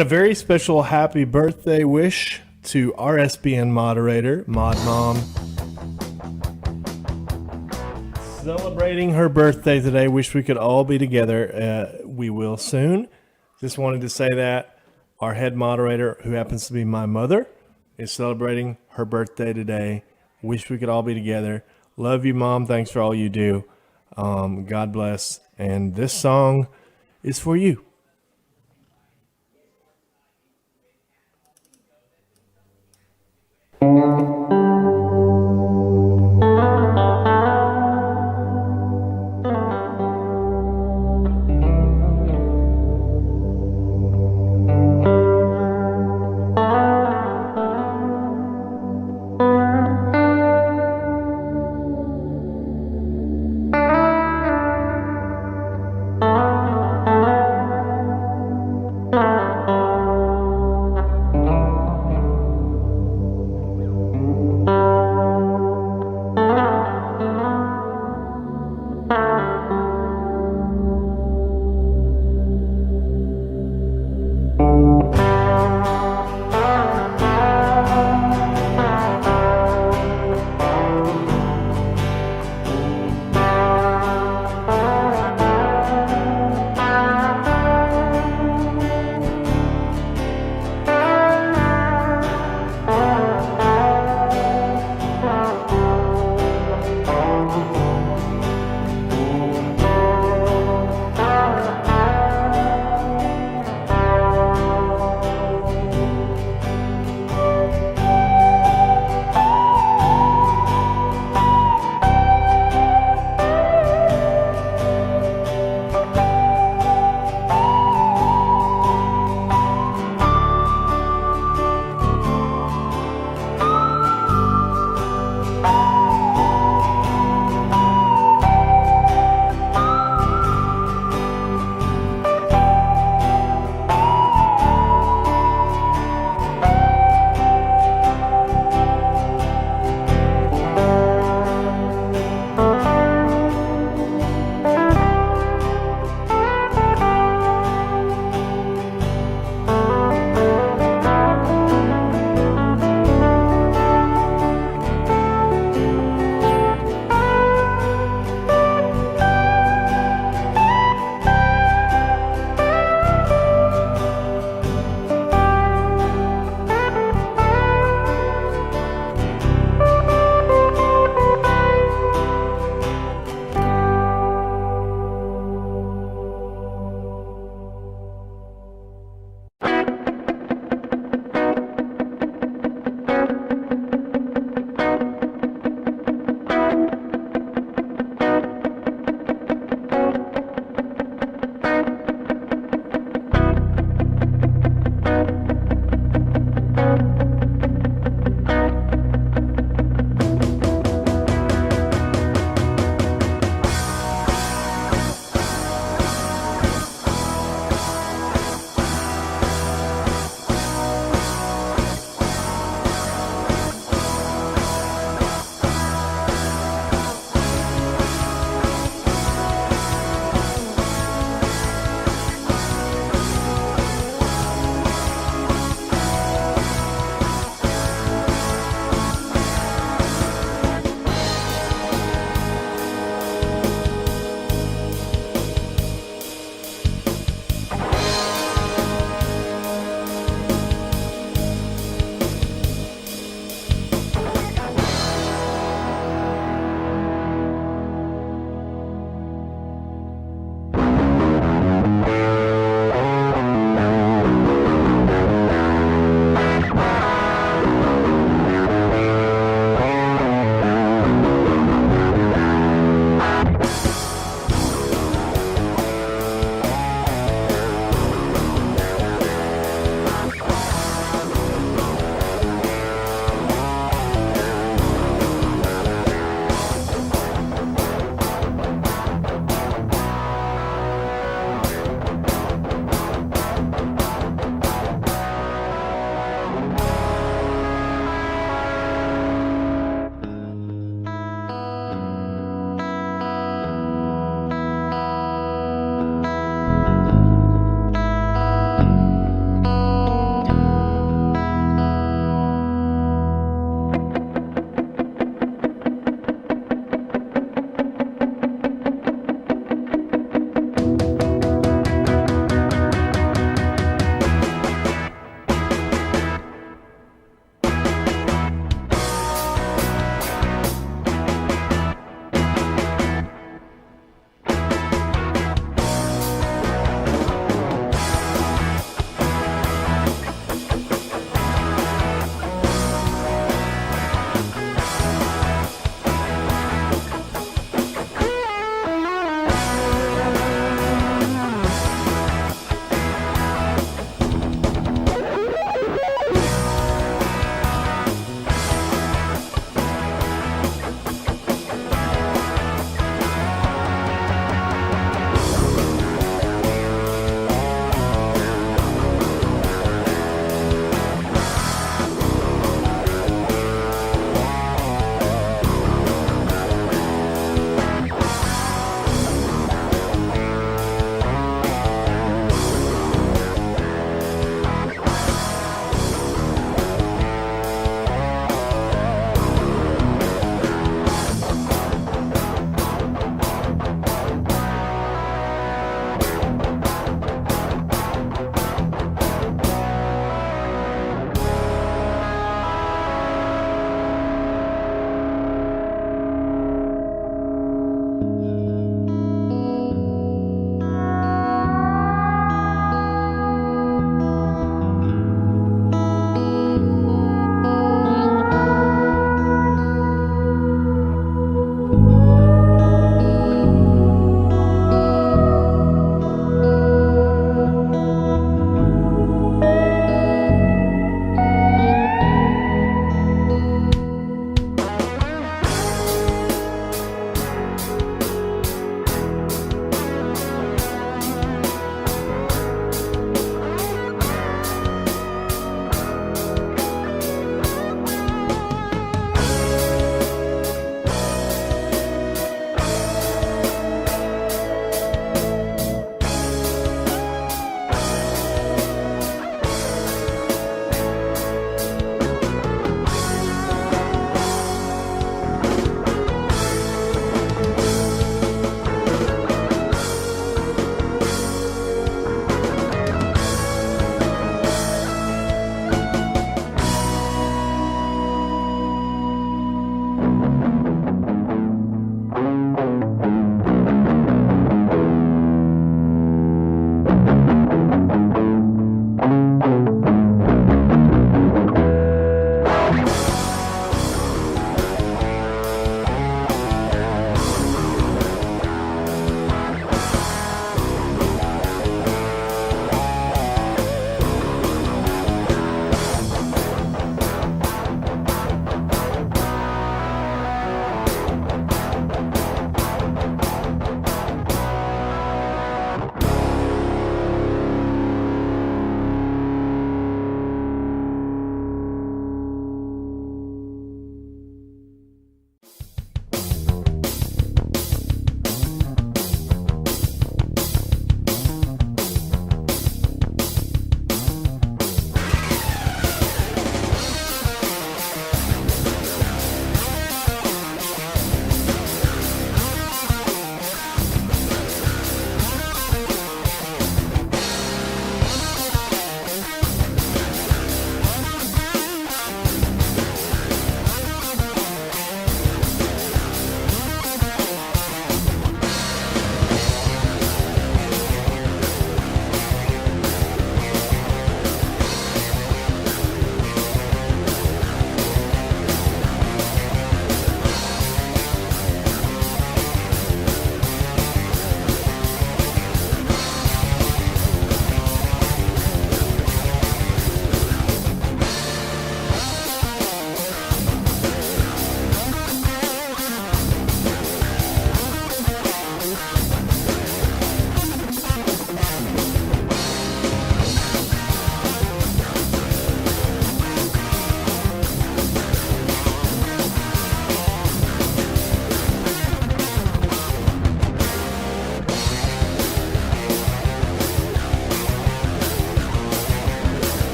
And a very special happy birthday wish to our SBN moderator, Mod Mom. Celebrating her birthday today. Wish we could all be together. We will soon. Just wanted to say that our head moderator, who happens to be my mother, is celebrating her birthday today. Wish we could all be together. Love you, Mom. Thanks for all you do. God bless. And this song is for you.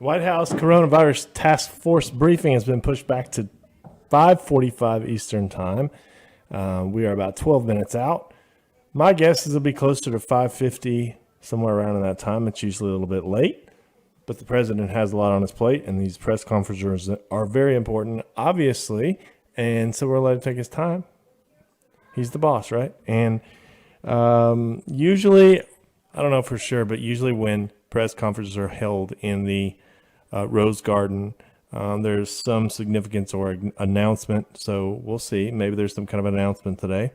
White House coronavirus task force briefing has been pushed back to 5:45 Eastern time. We are about 12 minutes out. My guess is it'll be closer to 5:50, somewhere around in that time. It's usually a little bit late, but the president has a lot on his plate, and these press conferences are very important, obviously, and so we're allowed to take his time. He's the boss, right? And usually, I don't know for sure, but usually when press conferences are held in the Rose Garden, there's some significance or announcement. So we'll see. Maybe there's some kind of announcement today.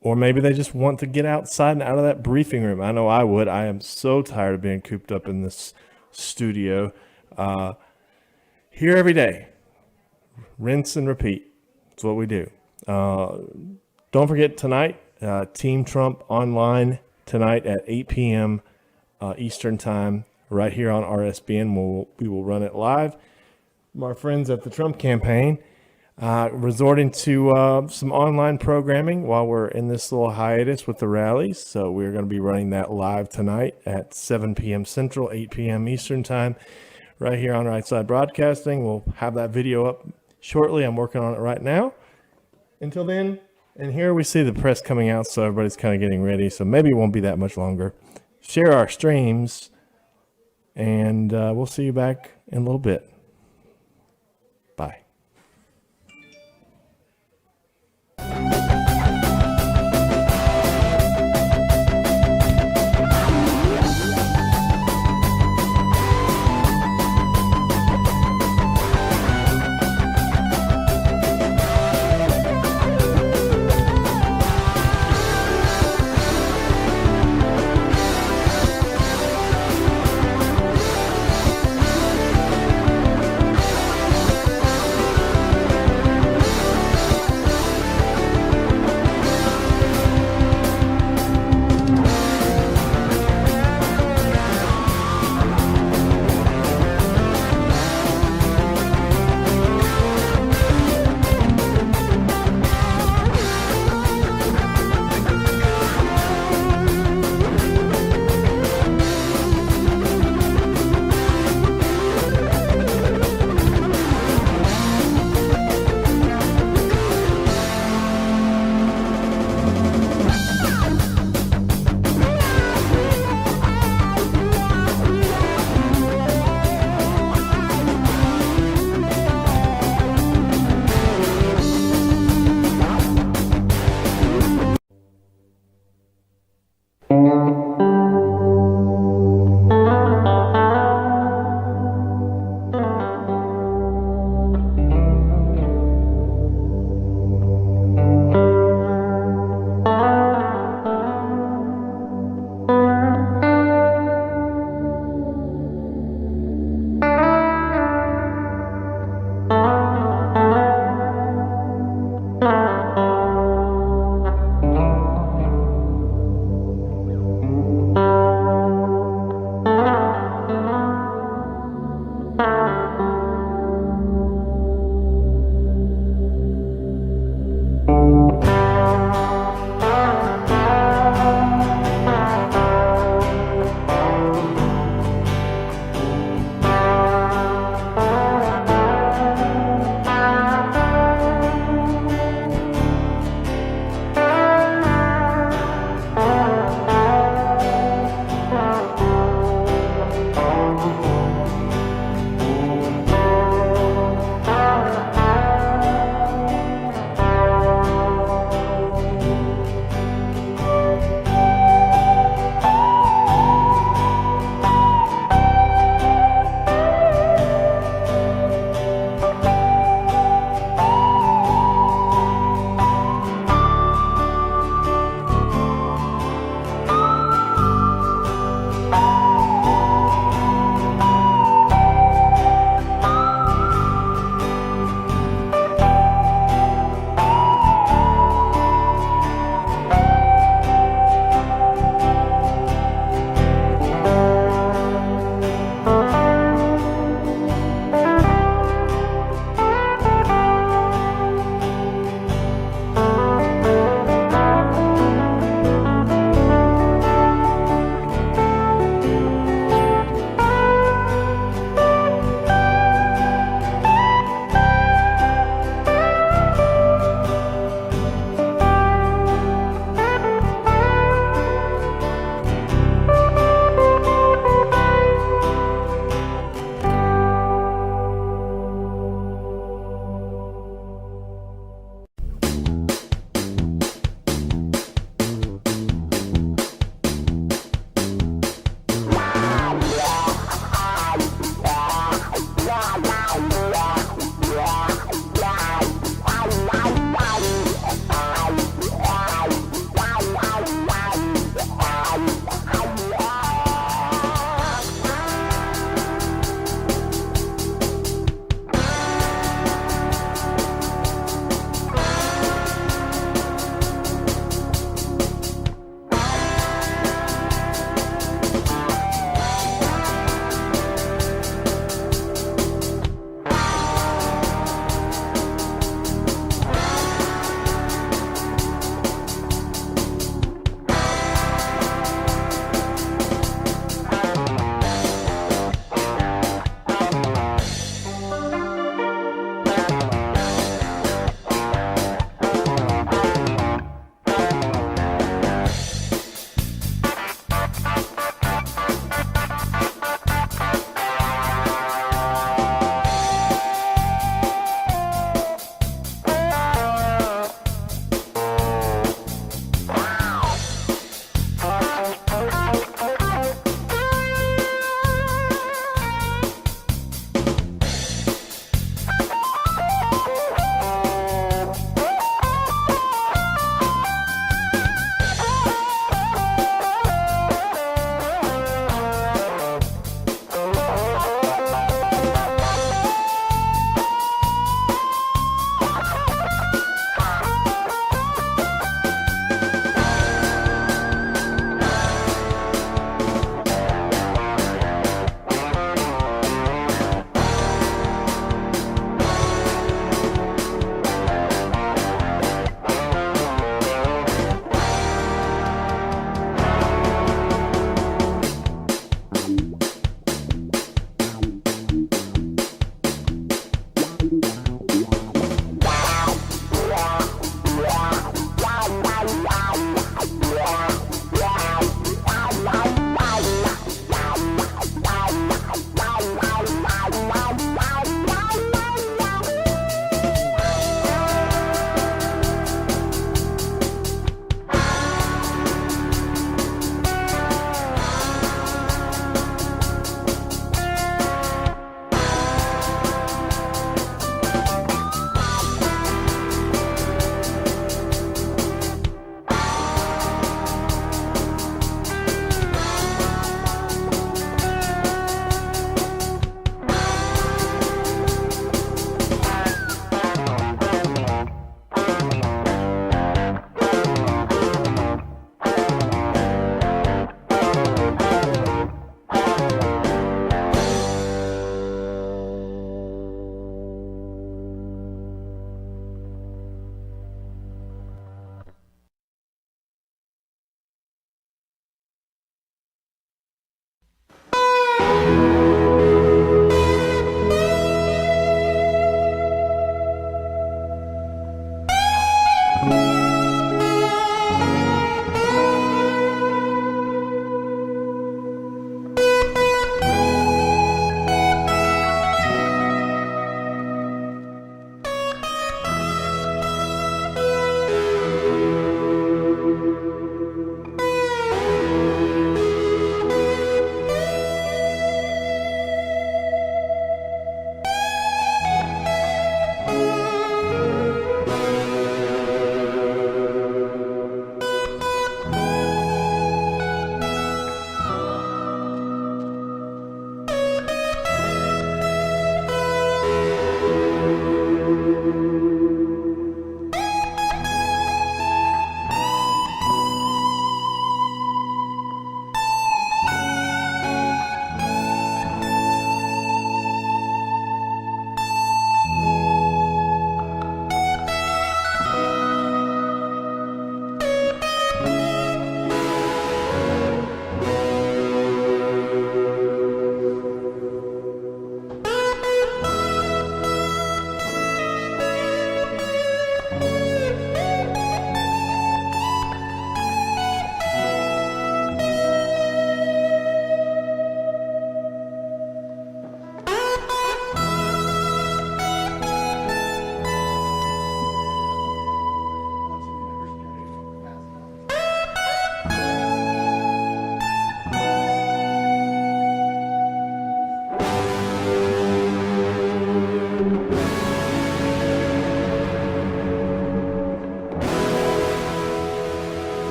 Or maybe they just want to get outside and out of that briefing room. I know I would. I am so tired of being cooped up in this studio. Here every day. Rinse and repeat. That's what we do. Don't forget tonight, Team Trump online tonight at 8 p.m. Eastern time, right here on RSBN. We will run it live. My friends at the Trump campaign resorting to some online programming while we're in this little hiatus with the rallies. So we're going to be running that live tonight at 7 p.m. Central, 8 p.m. Eastern time, right here on Right Side Broadcasting. We'll have that video up shortly. I'm working on it right now. Until then, and here we see the press coming out, so everybody's kind of getting ready. So maybe it won't be that much longer. Share our streams, and we'll see you back in a little bit. Bye.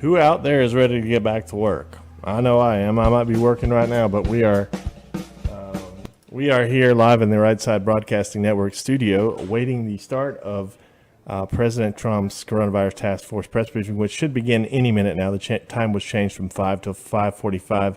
Who out there is ready to get back to work? I know I am. I might be working right now, but we are here live in the Right Side Broadcasting Network studio, awaiting the start of President Trump's coronavirus task force press briefing, which should begin any minute now. The time was changed from 5 to 5:45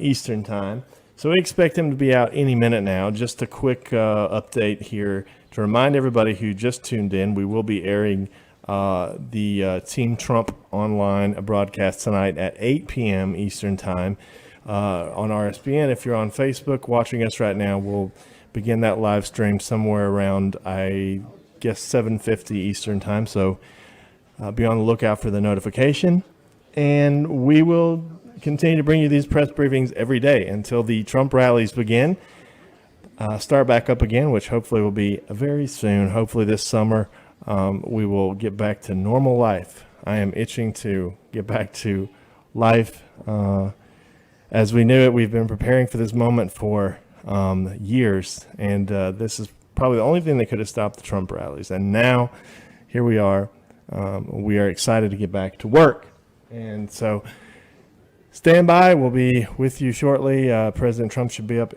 Eastern time. So we expect him to be out any minute now. Just a quick update here to remind everybody who just tuned in, we will be airing the Team Trump online broadcast tonight at 8 p.m. Eastern time on RSBN. If you're on Facebook watching us right now, we'll begin that live stream somewhere around, I guess, 7:50 Eastern time. So be on the lookout for the notification. And we will continue to bring you these press briefings every day until the Trump rallies begin. Start back up again, which hopefully will be very soon. Hopefully this summer. We will get back to normal life. I am itching to get back to life as we knew it. We've been preparing for this moment for years, and this is probably the only thing that could have stopped the Trump rallies. And now, here we are. We are excited to get back to work. And so, stand by. We'll be with you shortly. President Trump should be up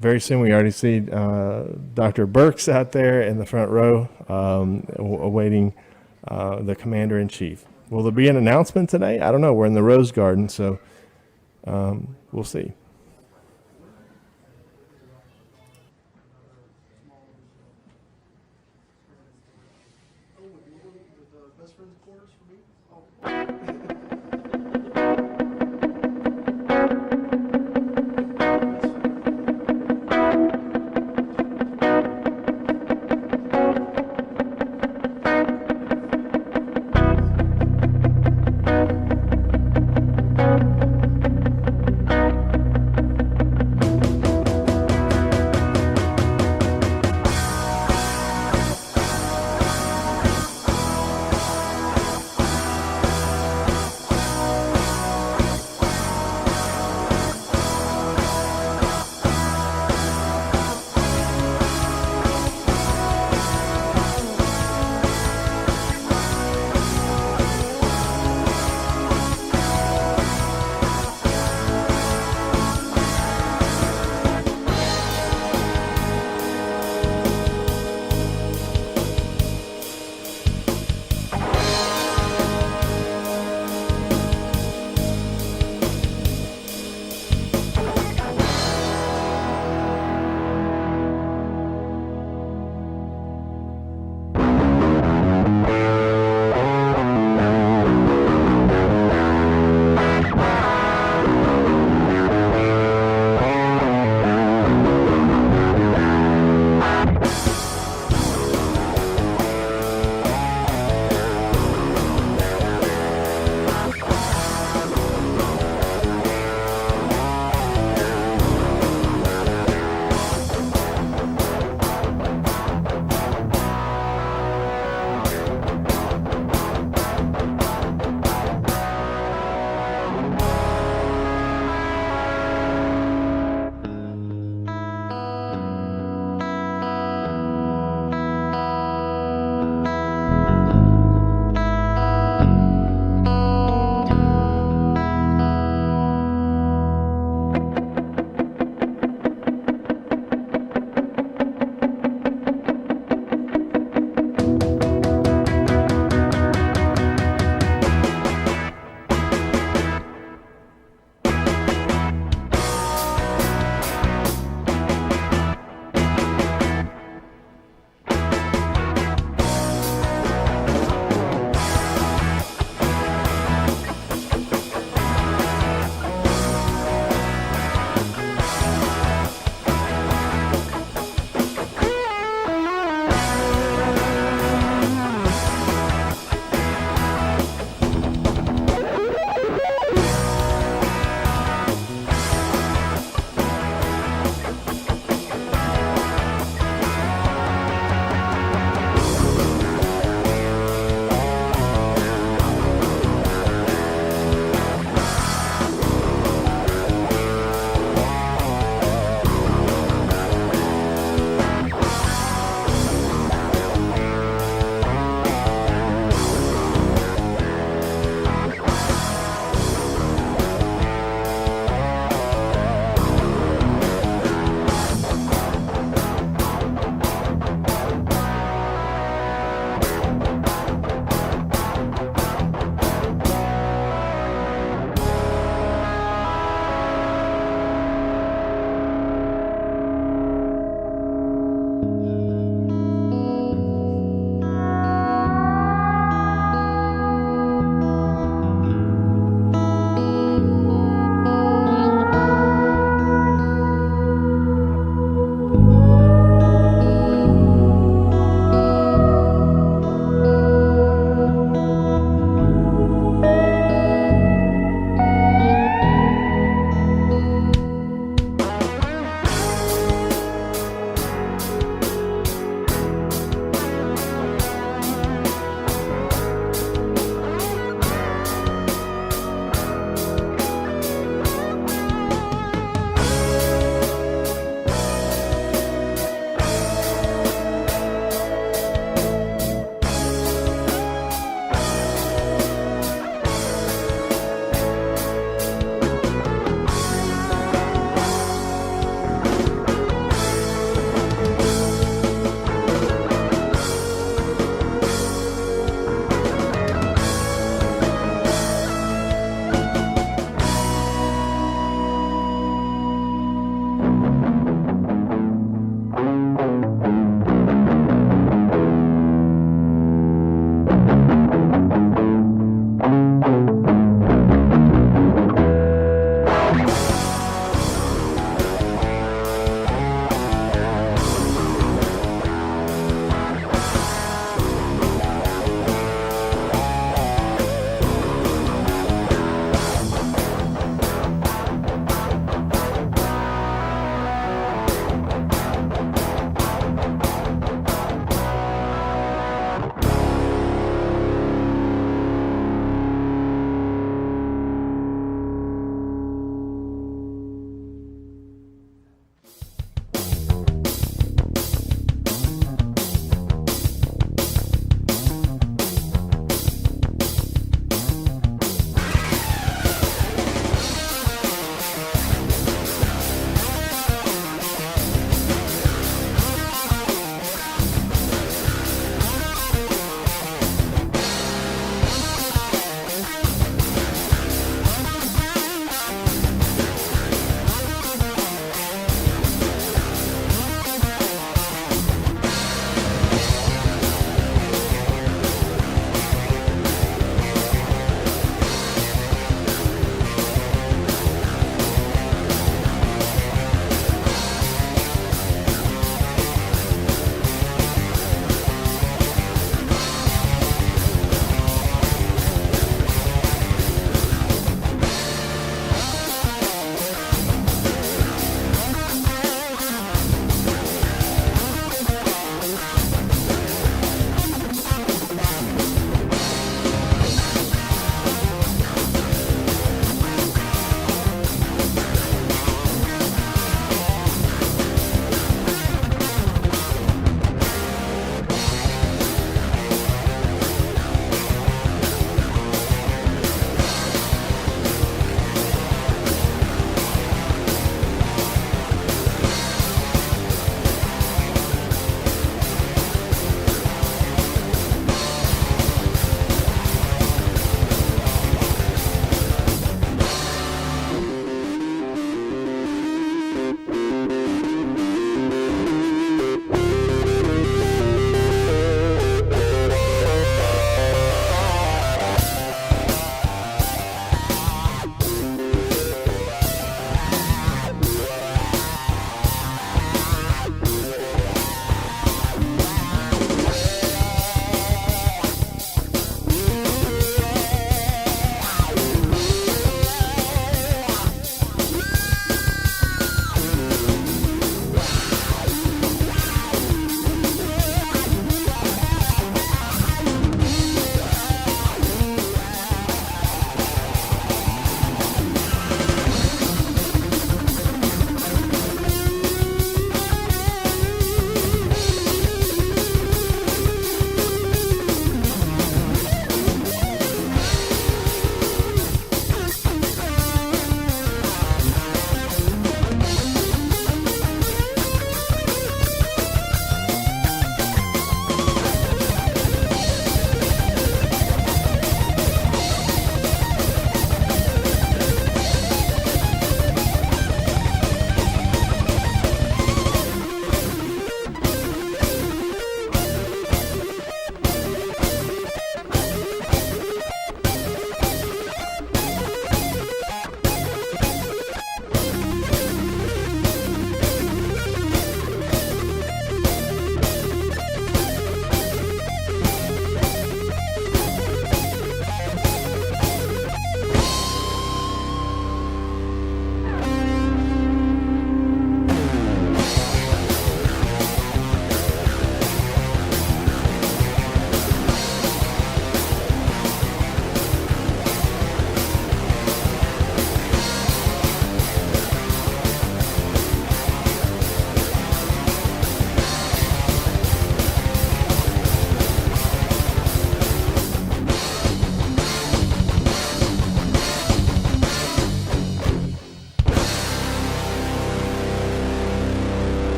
very soon. We already see Dr. Burks out there in the front row awaiting the commander-in-chief. Will there be an announcement today? I don't know. We're in the Rose Garden, so we'll see.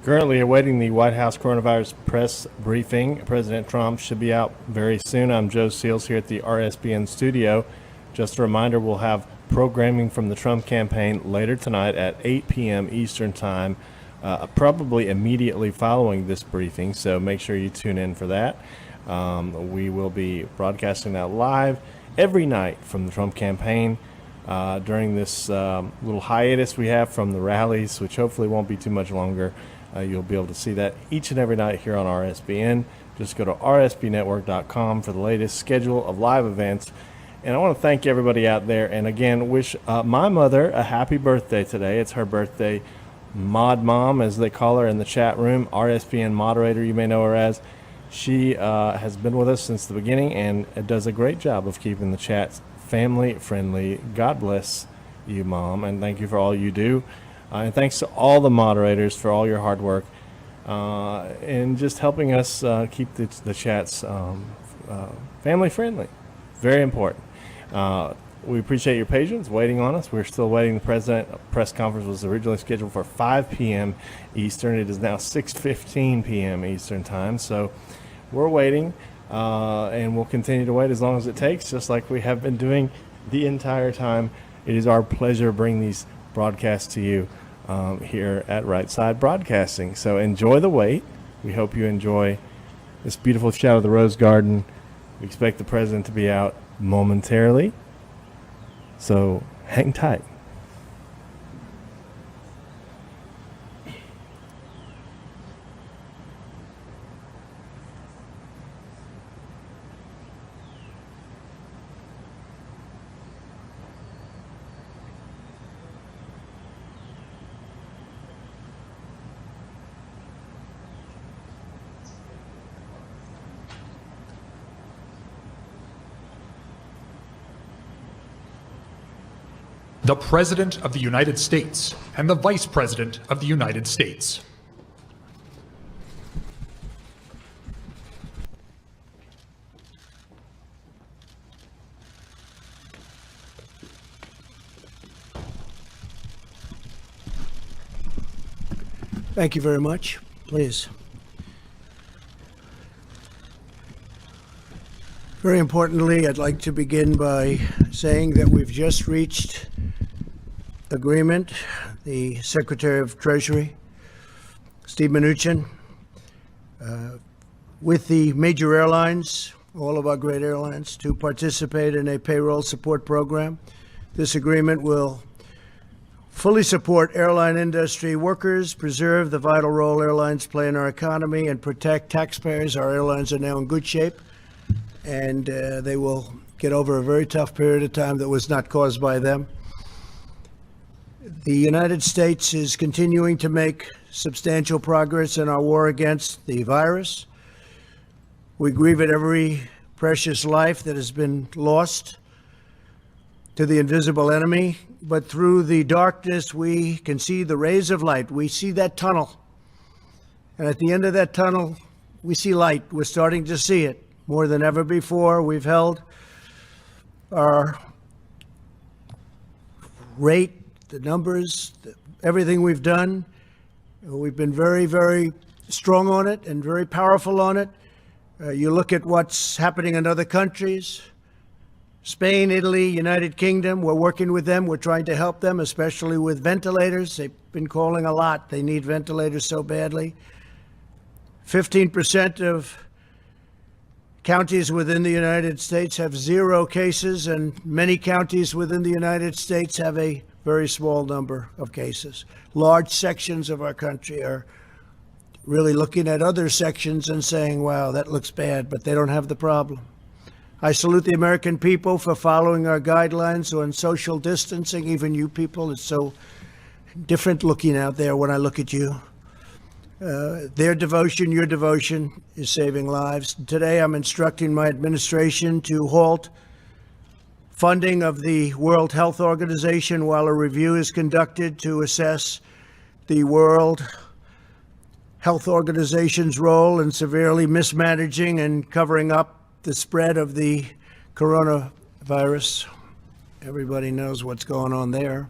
Currently awaiting the White House coronavirus press briefing. President Trump should be out very soon. I'm Joe Seals here at the RSBN studio. Just a reminder, we'll have programming from the Trump campaign later tonight at 8 p.m. Eastern Time, probably immediately following this briefing, so make sure you tune in for that. We will be broadcasting that live every night from the Trump campaign during this little hiatus we have from the rallies, which hopefully won't be too much longer. You'll be able to see that each and every night here on RSBN. Just go to rsbnetwork.com for the latest schedule of live events. And I want to thank everybody out there, and again, wish my mother a happy birthday today. It's her birthday. Mod Mom, as they call her in the chat room, RSBN moderator, you may know her as. She has been with us since the beginning and does a great job of keeping the chats family friendly. God bless you, Mom, and thank you for all you do. And thanks to all the moderators for all your hard work and just helping us keep the chats family friendly. Very important. We appreciate your patience waiting on us. We're still waiting. The president press conference was originally scheduled for 5 p.m. Eastern. It is now 6:15 p.m. Eastern time. So we're waiting, and we'll continue to wait as long as it takes, just like we have been doing the entire time. It is our pleasure to bring these broadcasts to you here at Right Side Broadcasting. So enjoy the wait. We hope you enjoy this beautiful shot of the Rose Garden. We expect the president to be out momentarily. So hang tight. The President of the United States and the Vice President of the United States. Thank you very much. Please. Very importantly, I'd like to begin by saying that we've just reached agreement. The Secretary of Treasury, Steve Mnuchin, with the major airlines, all of our great airlines, to participate in a payroll support program. This agreement will fully support airline industry workers, preserve the vital role airlines play in our economy, and protect taxpayers. Our airlines are now in good shape, and they will get over a very tough period of time that was not caused by them. The United States is continuing to make substantial progress in our war against the virus. We grieve at every precious life that has been lost to the invisible enemy, but through the darkness, we can see the rays of light. We see that tunnel. And at the end of that tunnel, we see light. We're starting to see it more than ever before. We've held our rate, the numbers, everything we've done. We've been very, very strong on it and very powerful on it. You look at what's happening in other countries, Spain, Italy, United Kingdom. We're working with them. We're trying to help them, especially with ventilators. They've been calling a lot. They need ventilators so badly. 15% of counties within the United States have 0 cases, and many counties within the United States have a very small number of cases. Large sections of our country are really looking at other sections and saying, wow, that looks bad, but they don't have the problem. I salute the American people for following our guidelines on social distancing. Even you people, it's so different looking out there when I look at you. Their devotion, your devotion, is saving lives. Today, I'm instructing my administration to halt funding of the World Health Organization while a review is conducted to assess the World Health Organization's role in severely mismanaging and covering up the spread of the coronavirus. Everybody knows what's going on there.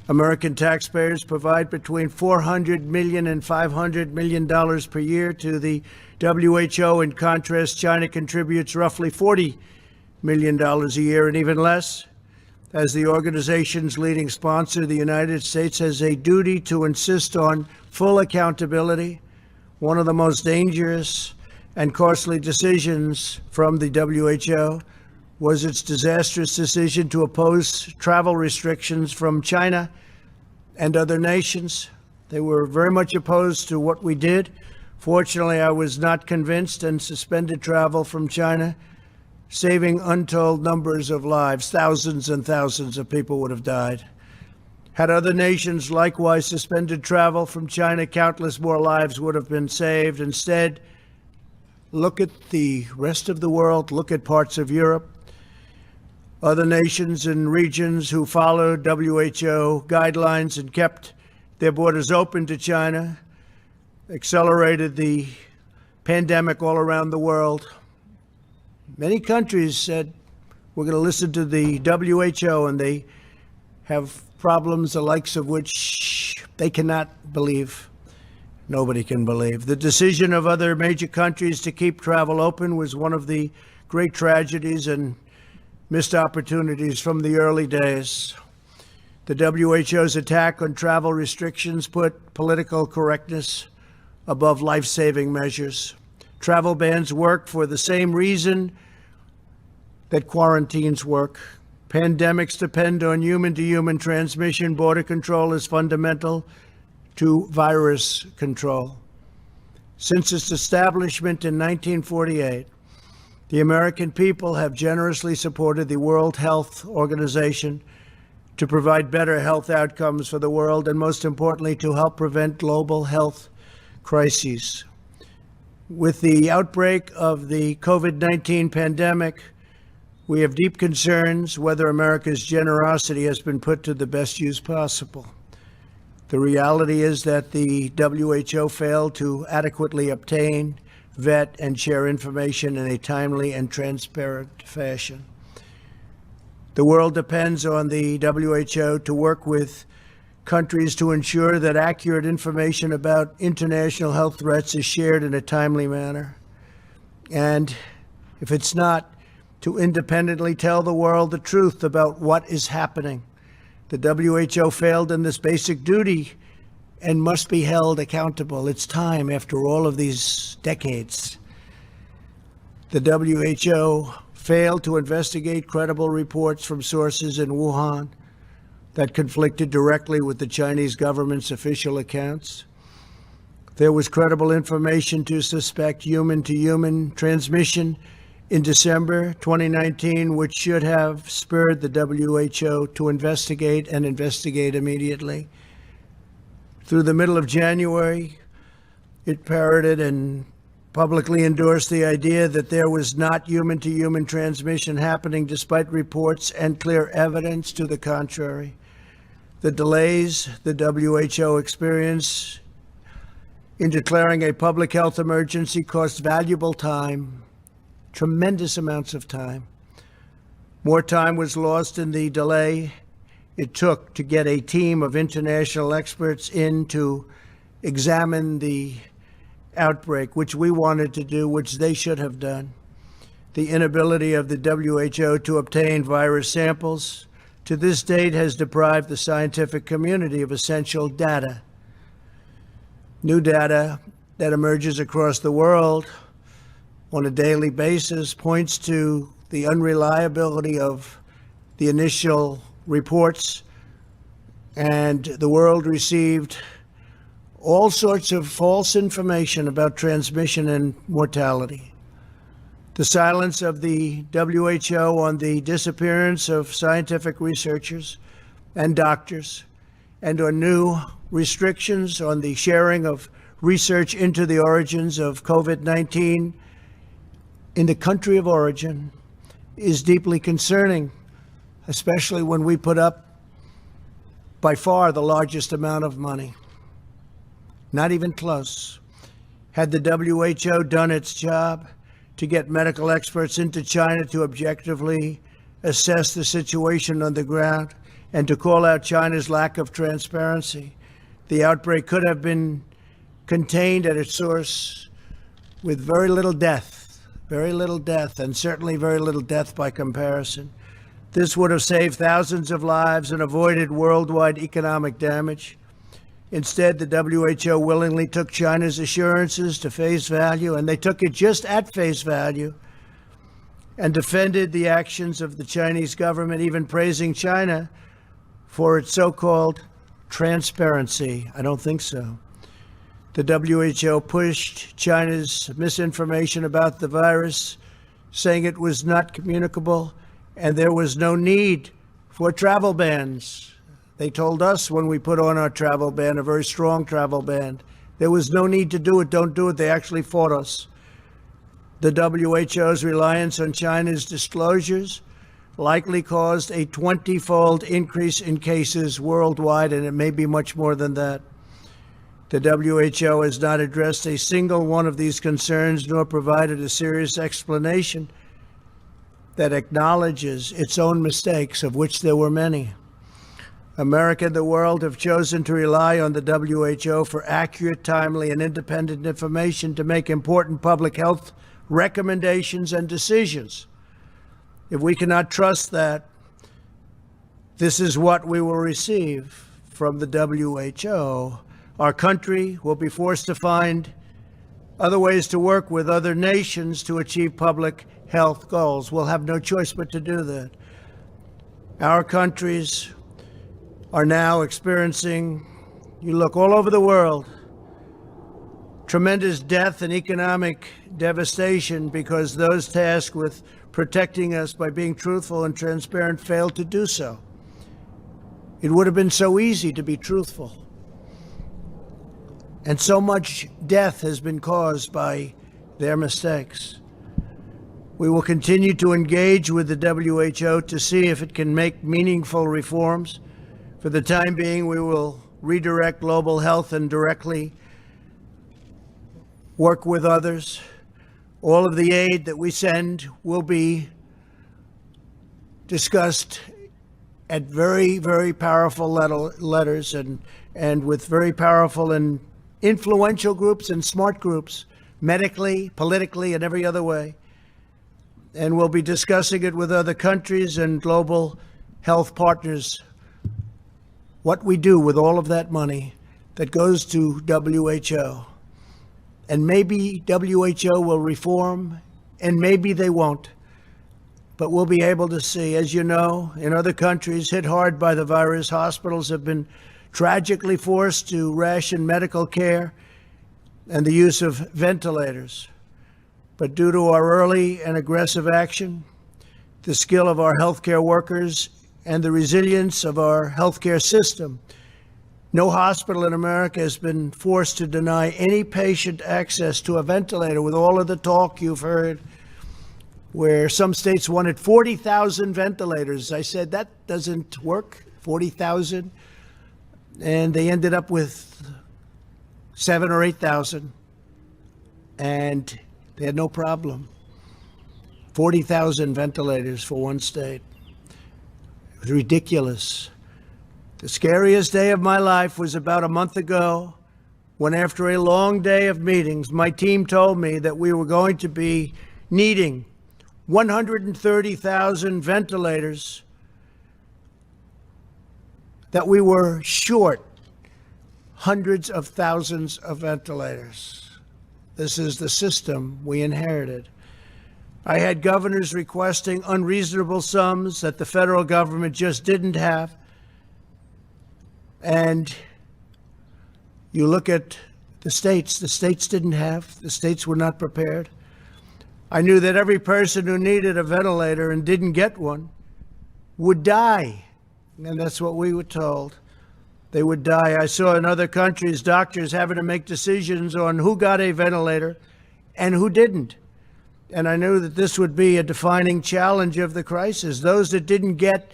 American taxpayers provide between $400 million and $500 million per year to the WHO. In contrast, China contributes roughly $40 million a year, and even less. As the organization's leading sponsor, the United States has a duty to insist on full accountability. One of the most dangerous and costly decisions from the WHO was its disastrous decision to oppose travel restrictions from China and other nations. They were very much opposed to what we did. Fortunately, I was not convinced and suspended travel from China, saving untold numbers of lives. Thousands and thousands of people would have died. Had other nations likewise suspended travel from China, countless more lives would have been saved. Instead, look at the rest of the world, look at parts of Europe, other nations and regions who followed WHO guidelines and kept their borders open to China, accelerated the pandemic all around the world. Many countries said, we're going to listen to the WHO, and they have problems the likes of which they cannot believe. Nobody can believe. The decision of other major countries to keep travel open was one of the great tragedies and missed opportunities from the early days. The WHO's attack on travel restrictions put political correctness above life-saving measures. Travel bans work for the same reason that quarantines work. Pandemics depend on human-to-human transmission. Border control is fundamental to virus control. Since its establishment in 1948, the American people have generously supported the World Health Organization to provide better health outcomes for the world, and most importantly, to help prevent global health crises. With the outbreak of the COVID-19 pandemic, we have deep concerns whether America's generosity has been put to the best use possible. The reality is that the WHO failed to adequately obtain, vet, and share information in a timely and transparent fashion. The world depends on the WHO to work with countries to ensure that accurate information about international health threats is shared in a timely manner. And if it's not, to independently tell the world the truth about what is happening. The WHO failed in this basic duty and must be held accountable. It's time, after all of these decades. The WHO failed to investigate credible reports from sources in Wuhan that conflicted directly with the Chinese government's official accounts. There was credible information to suspect human-to-human transmission in December 2019, which should have spurred the WHO to investigate and investigate immediately. Through the middle of January, it parroted and publicly endorsed the idea that there was not human-to-human transmission happening, despite reports and clear evidence to the contrary. The delays the WHO experienced in declaring a public health emergency cost valuable time, tremendous amounts of time. More time was lost in the delay it took to get a team of international experts in to examine the outbreak, which we wanted to do, which they should have done. The inability of the WHO to obtain virus samples to this date has deprived the scientific community of essential data. New data that emerges across the world on a daily basis points to the unreliability of the initial reports, and the world received all sorts of false information about transmission and mortality. The silence of the WHO on the disappearance of scientific researchers and doctors, and on new restrictions on the sharing of research into the origins of COVID-19 in the country of origin, is deeply concerning, especially when we put up by far the largest amount of money. Not even close. Had the WHO done its job to get medical experts into China to objectively assess the situation on the ground, and to call out China's lack of transparency. The outbreak could have been contained at its source with very little death, and certainly very little death by comparison. This would have saved thousands of lives and avoided worldwide economic damage. Instead, the WHO willingly took China's assurances to face value, and they took it just at face value, and defended the actions of the Chinese government, even praising China for its so-called transparency. I don't think so. The WHO pushed China's misinformation about the virus, saying it was not communicable and there was no need for travel bans. They told us when we put on our travel ban, a very strong travel ban, there was no need to do it, don't do it. They actually fought us. The WHO's reliance on China's disclosures likely caused a 20-fold increase in cases worldwide, and it may be much more than that. The WHO has not addressed a single one of these concerns, nor provided a serious explanation that acknowledges its own mistakes, of which there were many. America and the world have chosen to rely on the WHO for accurate, timely, and independent information to make important public health recommendations and decisions. If we cannot trust that, this is what we will receive from the WHO. Our country will be forced to find other ways to work with other nations to achieve public health goals. We'll have no choice but to do that. Our countries are now experiencing, you look all over the world, tremendous death and economic devastation because those tasked with protecting us by being truthful and transparent failed to do so. It would have been so easy to be truthful. And so much death has been caused by their mistakes. We will continue to engage with the WHO to see if it can make meaningful reforms. For the time being, we will redirect global health and directly work with others. All of the aid that we send will be discussed at very, very powerful letters and with very powerful and influential groups and smart groups, medically, politically, and every other way. And we'll be discussing it with other countries and global health partners, what we do with all of that money that goes to WHO. And maybe WHO will reform, and maybe they won't. But we'll be able to see, as you know, in other countries hit hard by the virus, hospitals have been tragically forced to ration medical care and the use of ventilators. But due to our early and aggressive action, the skill of our healthcare workers, and the resilience of our healthcare system, no hospital in America has been forced to deny any patient access to a ventilator, with all of the talk you've heard, where some states wanted 40,000 ventilators. I said, that doesn't work, 40,000. And they ended up with 7,000 or 8,000. And they had no problem. 40,000 ventilators for one state. It was ridiculous. The scariest day of my life was about a month ago, when after a long day of meetings, my team told me that we were going to be needing 130,000 ventilators, that we were short hundreds of thousands of ventilators. This is the system we inherited. I had governors requesting unreasonable sums that the federal government just didn't have. And you look at the states didn't have, the states were not prepared. I knew that every person who needed a ventilator and didn't get one would die. And that's what we were told. They would die. I saw in other countries doctors having to make decisions on who got a ventilator and who didn't. And I knew that this would be a defining challenge of the crisis. Those that didn't get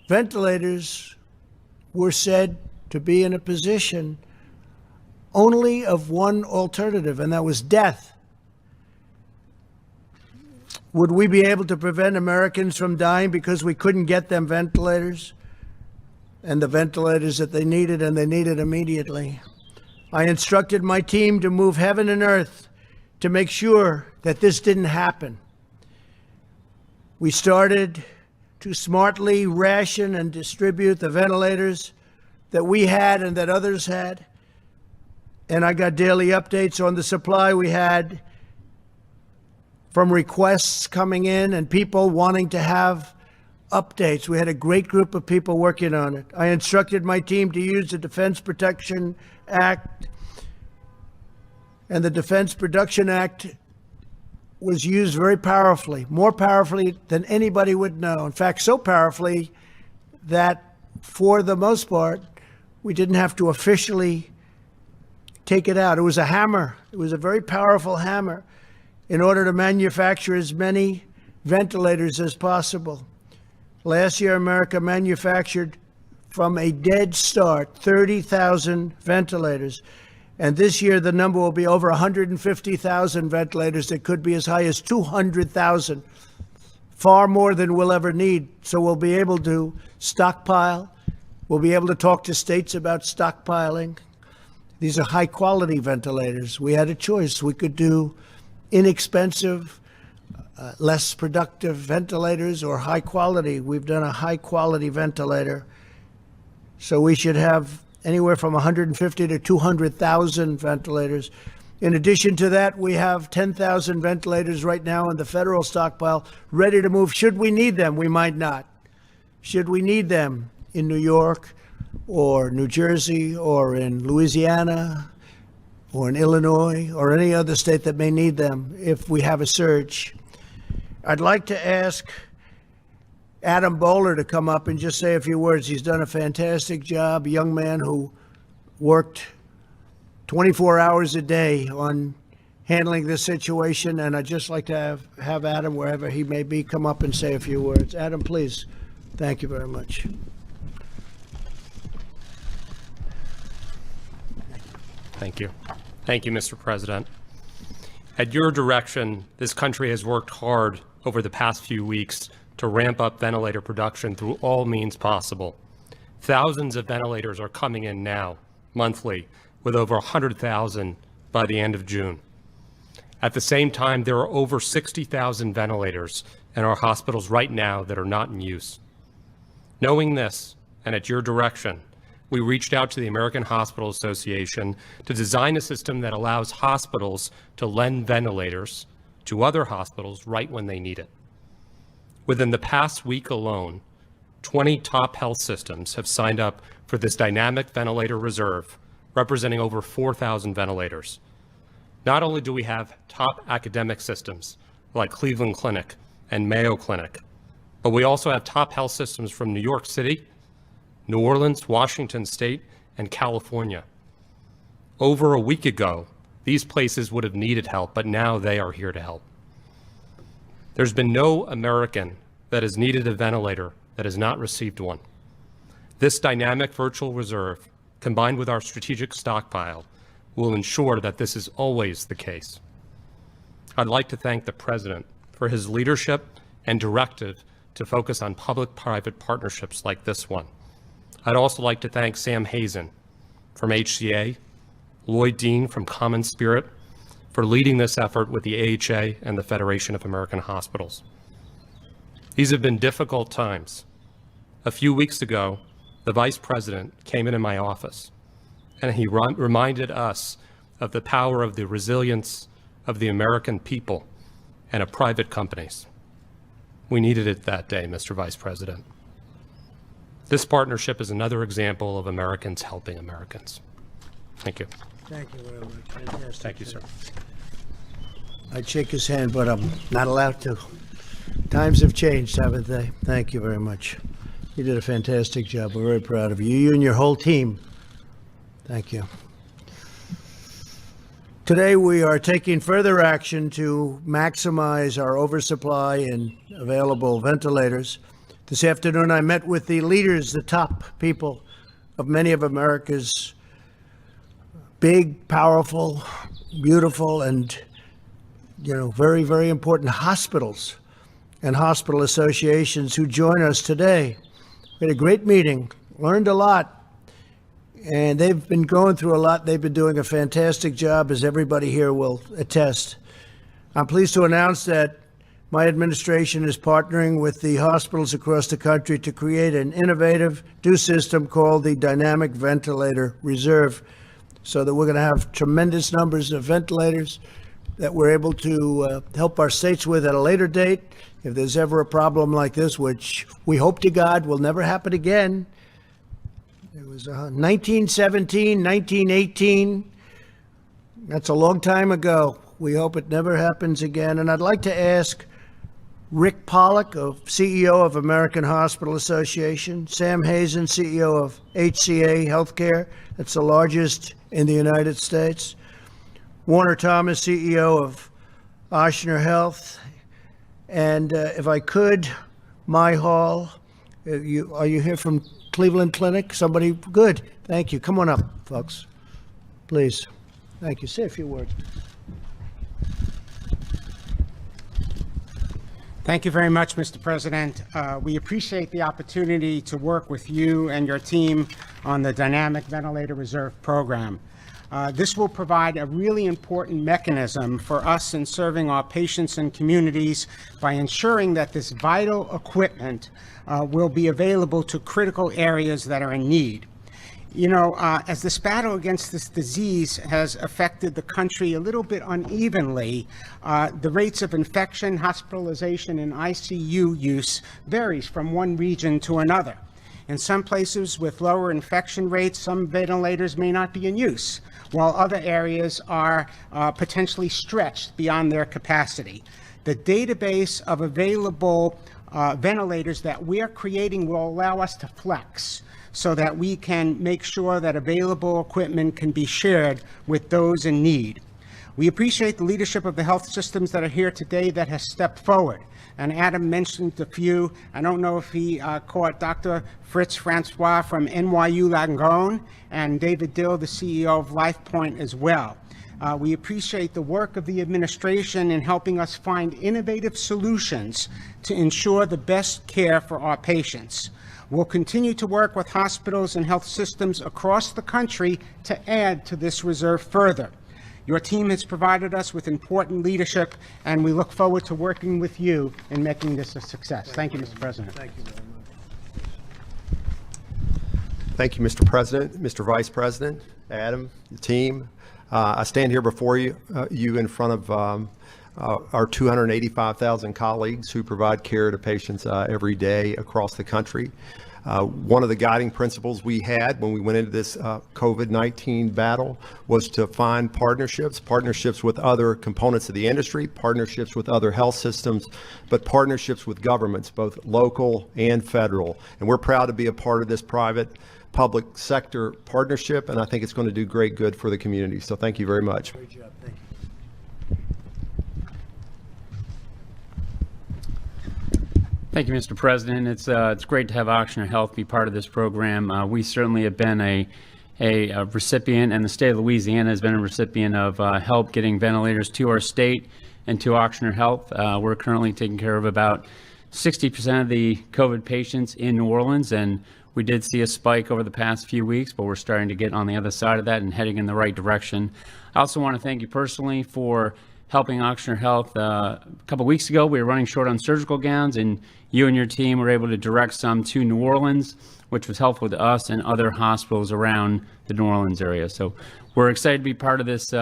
ventilators were said to be in a position only of one alternative, and that was death. Would we be able to prevent Americans from dying because we couldn't get them ventilators? and the ventilators that they needed, and they needed immediately. I instructed my team to move heaven and earth to make sure that this didn't happen. We started to smartly ration and distribute the ventilators that we had and that others had. And I got daily updates on the supply we had from requests coming in and people wanting to have updates. We had a great group of people working on it. I instructed my team to use the Defense Production Act, and the Defense Production Act was used very powerfully, more powerfully than anybody would know. In fact, so powerfully that for the most part, we didn't have to officially take it out. It was a hammer. It was a very powerful hammer in order to manufacture as many ventilators as possible. Last year, America manufactured from a dead start 30,000 ventilators. And this year, the number will be over 150,000 ventilators. It could be as high as 200,000, far more than we'll ever need. So we'll be able to stockpile. We'll be able to talk to states about stockpiling. These are high-quality ventilators. We had a choice. We could do inexpensive, less productive ventilators or high-quality. We've done a high-quality ventilator. So we should have anywhere from 150 to 200,000 ventilators. In addition to that, we have 10,000 ventilators right now in the federal stockpile, ready to move. Should we need them? We might not. Should we need them in New York or New Jersey or in Louisiana or in Illinois or any other state that may need them if we have a surge? I'd like to ask Adam Bowler to come up and just say a few words. He's done a fantastic job, a young man who worked 24 hours a day on handling this situation, and I'd just like to have Adam, wherever he may be, come up and say a few words. Adam, please. Thank you very much. Thank you. Thank you, Mr. President. At your direction, this country has worked hard over the past few weeks to ramp up ventilator production through all means possible. Thousands of ventilators are coming in now, monthly, with over 100,000 by the end of June. At the same time, there are over 60,000 ventilators in our hospitals right now that are not in use. Knowing this, and at your direction, we reached out to the American Hospital Association to design a system that allows hospitals to lend ventilators to other hospitals right when they need it. Within the past week alone, 20 top health systems have signed up for this dynamic ventilator reserve, representing over 4,000 ventilators. Not only do we have top academic systems like Cleveland Clinic and Mayo Clinic, but we also have top health systems from New York City, New Orleans, Washington State, and California. Over a week ago, these places would have needed help, but now they are here to help. There's been no American that has needed a ventilator that has not received one. This dynamic virtual reserve, combined with our strategic stockpile, will ensure that this is always the case. I'd like to thank the President for his leadership and directive to focus on public-private partnerships like this one. I'd also like to thank Sam Hazen from HCA, Lloyd Dean from Common Spirit, for leading this effort with the AHA and the Federation of American Hospitals. These have been difficult times. A few weeks ago, the Vice President came into my office, and he reminded us of the power of the resilience of the American people and of private companies. We needed it that day, Mr. Vice President. This partnership is another example of Americans helping Americans. Thank you. Thank you very much. Fantastic. Thank you, sir. I'd shake his hand, but I'm not allowed to. Times have changed, haven't they? Thank you very much. You did a fantastic job. We're very proud of you. You and your whole team. Thank you. Today, we are taking further action to maximize our oversupply in available ventilators. This afternoon, I met with the leaders, the top people of many of America's big, powerful, beautiful, and very, very important hospitals and hospital associations who join us today. We had a great meeting Learned a lot. And they've been going through a lot. They've been doing a fantastic job, as everybody here will attest. I'm pleased to announce that my administration is partnering with the hospitals across the country to create an innovative new system called the Dynamic Ventilator Reserve, so that we're going to have tremendous numbers of ventilators that we're able to help our states with at a later date. If there's ever a problem like this, which we hope to God will never happen again. It was 1917, 1918. That's a long time ago. We hope it never happens again. And I'd like to ask Rick Pollack, CEO of American Hospital Association, Sam Hazen, CEO of HCA Healthcare, that's the largest in the United States, Warner Thomas, CEO of Ochsner Health, and if I could, My Hall. Are you here from Cleveland Clinic? Somebody? Good. Thank you. Come on up, folks. Please. Thank you. Say a few words. Thank you very much, Mr. President. We appreciate the opportunity to work with you and your team on the Dynamic Ventilator Reserve Program. This will provide a really important mechanism for us in serving our patients and communities by ensuring that this vital equipment will be available to critical areas that are in need. You know, as this battle against this disease has affected the country a little bit unevenly, the rates of infection, hospitalization, and ICU use varies from one region to another. In some places with lower infection rates, some ventilators may not be in use, while other areas are potentially stretched beyond their capacity. The database of available ventilators that we are creating will allow us to flex so that we can make sure that available equipment can be shared with those in need. We appreciate the leadership of the health systems that are here today that has stepped forward. And Adam mentioned a few. I don't know if he caught Dr. Fritz Francois from NYU Langone and David Dill, the CEO of LifePoint as well. We appreciate the work of the administration in helping us find innovative solutions to ensure the best care for our patients. We'll continue to work with hospitals and health systems across the country to add to this reserve further. Your team has provided us with important leadership, and we look forward to working with you in making this a success. Thank you, Mr. President. Thank you very much. Thank you, Mr. President, Mr. Vice President, Adam, the team. I stand here before you in front of our 285,000 colleagues who provide care to patients every day across the country. One of the guiding principles we had when we went into this COVID-19 battle was to find partnerships with other components of the industry, partnerships with other health systems, but partnerships with governments, both local and federal. And we're proud to be a part of this public sector partnership, and I think it's going to do great good for the community. So thank you very much. Great job. Thank you. Thank you, Mr. President. It's great to have Ochsner Health be part of this program. We certainly have been a recipient, and the state of Louisiana has been a recipient of help getting ventilators to our state and to Ochsner Health. We're currently taking care of about 60% of the COVID patients in New Orleans, and we did see a spike over the past few weeks, but we're starting to get on the other side of that and heading in the right direction. I also want to thank you personally for helping Ochsner Health. A couple weeks ago, we were running short on surgical gowns, and you and your team were able to direct some to New Orleans, which was helpful to us and other hospitals around the New Orleans area. So we're excited to be part of this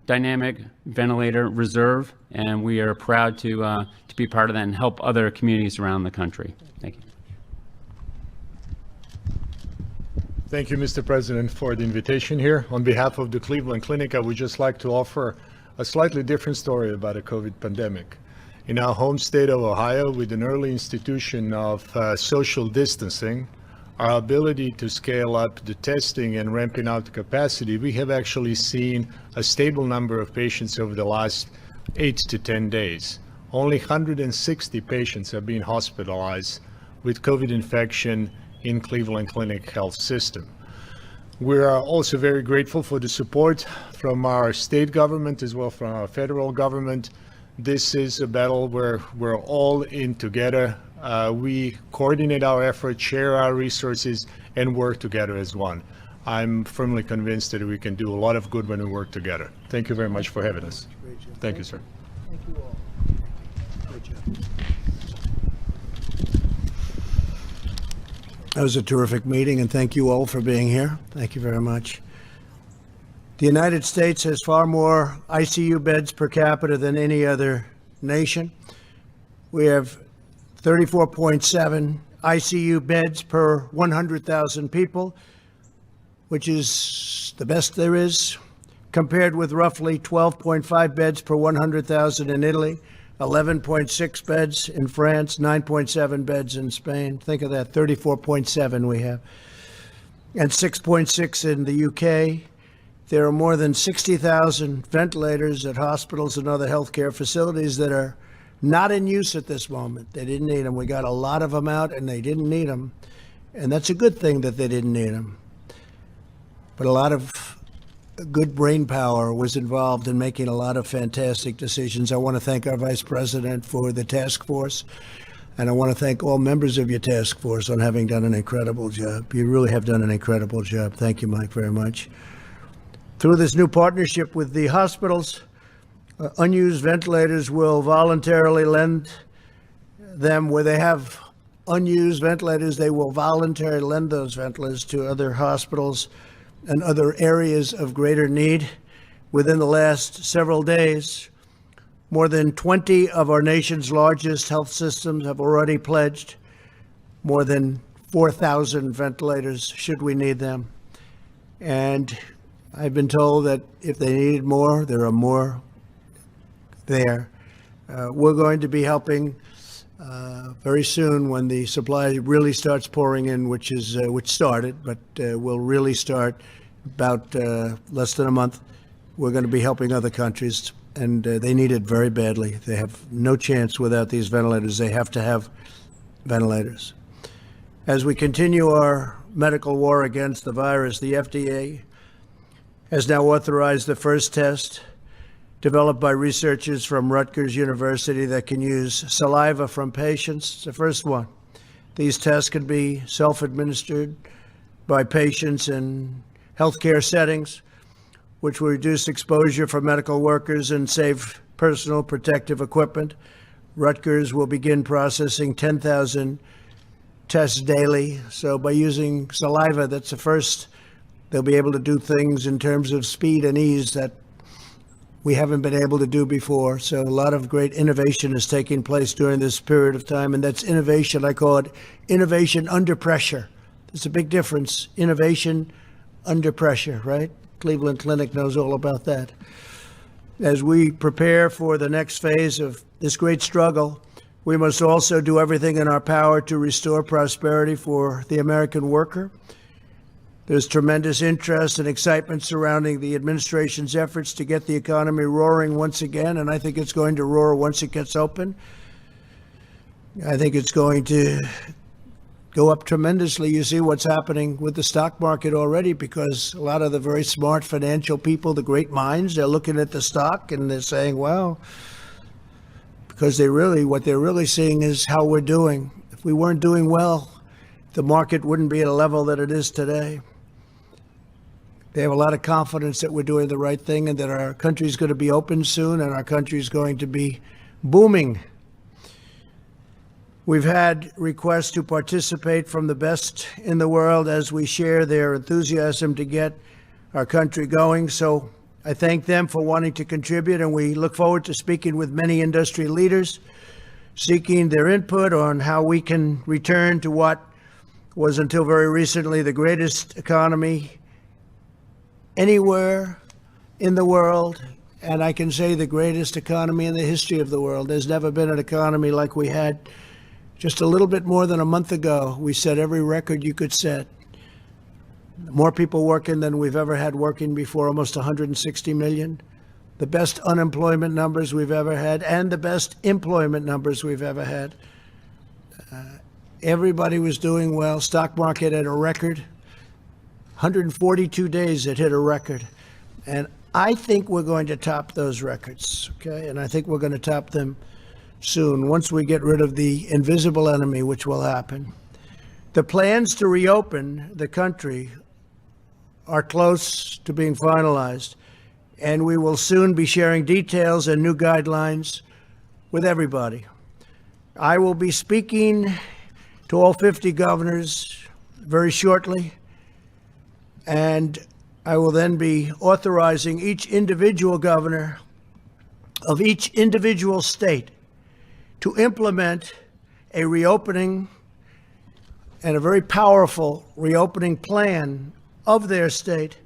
dynamic ventilator reserve, and we are proud to be part of that and help other communities around the country. Thank you. Thank you, Mr. President, for the invitation here. On behalf of the Cleveland Clinic, I would just like to offer a slightly different story about the COVID pandemic. In our home state of Ohio, with an early institution of social distancing, our ability to scale up the testing and ramping out the capacity, we have actually seen a stable number of patients over the last 8 to 10 days. Only 160 patients have been hospitalized with COVID infection in Cleveland Clinic Health System. We are also very grateful for the support from our state government as well from our federal government. This is a battle where we're all in together. We coordinate our efforts, share our resources, and work together as one. I'm firmly convinced that we can do a lot of good when we work together. Thank you very much for having us. Thank you, sir. Thank you all. Great job. That was a terrific meeting, and thank you all for being here. Thank you very much. The United States has far more ICU beds per capita than any other nation. We have 34.7 ICU beds per 100,000 people, which is the best there is, compared with roughly 12.5 beds per 100,000 in Italy, 11.6 beds in France, 9.7 beds in Spain. Think of that, 34.7 we have, and 6.6 in the UK. There are more than 60,000 ventilators at hospitals and other healthcare facilities that are not in use at this moment. They didn't need them. We got a lot of them out, and they didn't need them. And that's a good thing that they didn't need them. But a lot of good brain power was involved in making a lot of fantastic decisions. I want to thank our Vice President for the task force, and I want to thank all members of your task force on having done an incredible job. You really have done an incredible job. Thank you, Mike, very much. Through this new partnership with the hospitals, unused ventilators will voluntarily lend them where they have unused ventilators. They will voluntarily lend those ventilators to other hospitals and other areas of greater need. Within the last several days, more than 20 of our nation's largest health systems have already pledged more than 4,000 ventilators should we need them. And I've been told that if they needed more, there are more there. We're going to be helping very soon when the supply really starts pouring in, which started, but will really start about less than a month. We're going to be helping other countries, and they need it very badly. They have no chance without these ventilators. They have to have ventilators. As we continue our medical war against the virus, the FDA has now authorized the first test developed by researchers from Rutgers University that can use saliva from patients. It's the first one. These tests can be self-administered by patients in healthcare settings, which will reduce exposure for medical workers and save personal protective equipment. Rutgers will begin processing 10,000 tests daily. So by using saliva, that's the first. They'll be able to do things in terms of speed and ease that we haven't been able to do before. So a lot of great innovation is taking place during this period of time, and that's innovation. I call it innovation under pressure. There's a big difference. Innovation under pressure, right? Cleveland Clinic knows all about that. As we prepare for the next phase of this great struggle, we must also do everything in our power to restore prosperity for the American worker. There's tremendous interest and excitement surrounding the administration's efforts to get the economy roaring once again, and I think it's going to roar once it gets open. I think it's going to go up tremendously. You see what's happening with the stock market already, because a lot of the very smart financial people, the great minds, they're looking at the stock and they're saying, well, because what they're really seeing is how we're doing. If we weren't doing well, the market wouldn't be at a level that it is today. They have a lot of confidence that we're doing the right thing and that our country is going to be open soon and our country is going to be booming. We've had requests to participate from the best in the world as we share their enthusiasm to get our country going. So I thank them for wanting to contribute, and we look forward to speaking with many industry leaders, seeking their input on how we can return to what was until very recently the greatest economy anywhere in the world, and I can say the greatest economy in the history of the world. There's never been an economy like we had just a little bit more than a month ago. We set every record you could set. More people working than we've ever had working before, almost 160 million. The best unemployment numbers we've ever had, and the best employment numbers we've ever had. Everybody was doing well. Stock market at a record. 142 days it hit a record. And I think we're going to top those records, okay? And I think we're going to top them soon, once we get rid of the invisible enemy, which will happen. The plans to reopen the country are close to being finalized, and we will soon be sharing details and new guidelines with everybody. I will be speaking to all 50 governors very shortly, and I will then be authorizing each individual governor of each individual state to implement a reopening and a very powerful reopening plan of their state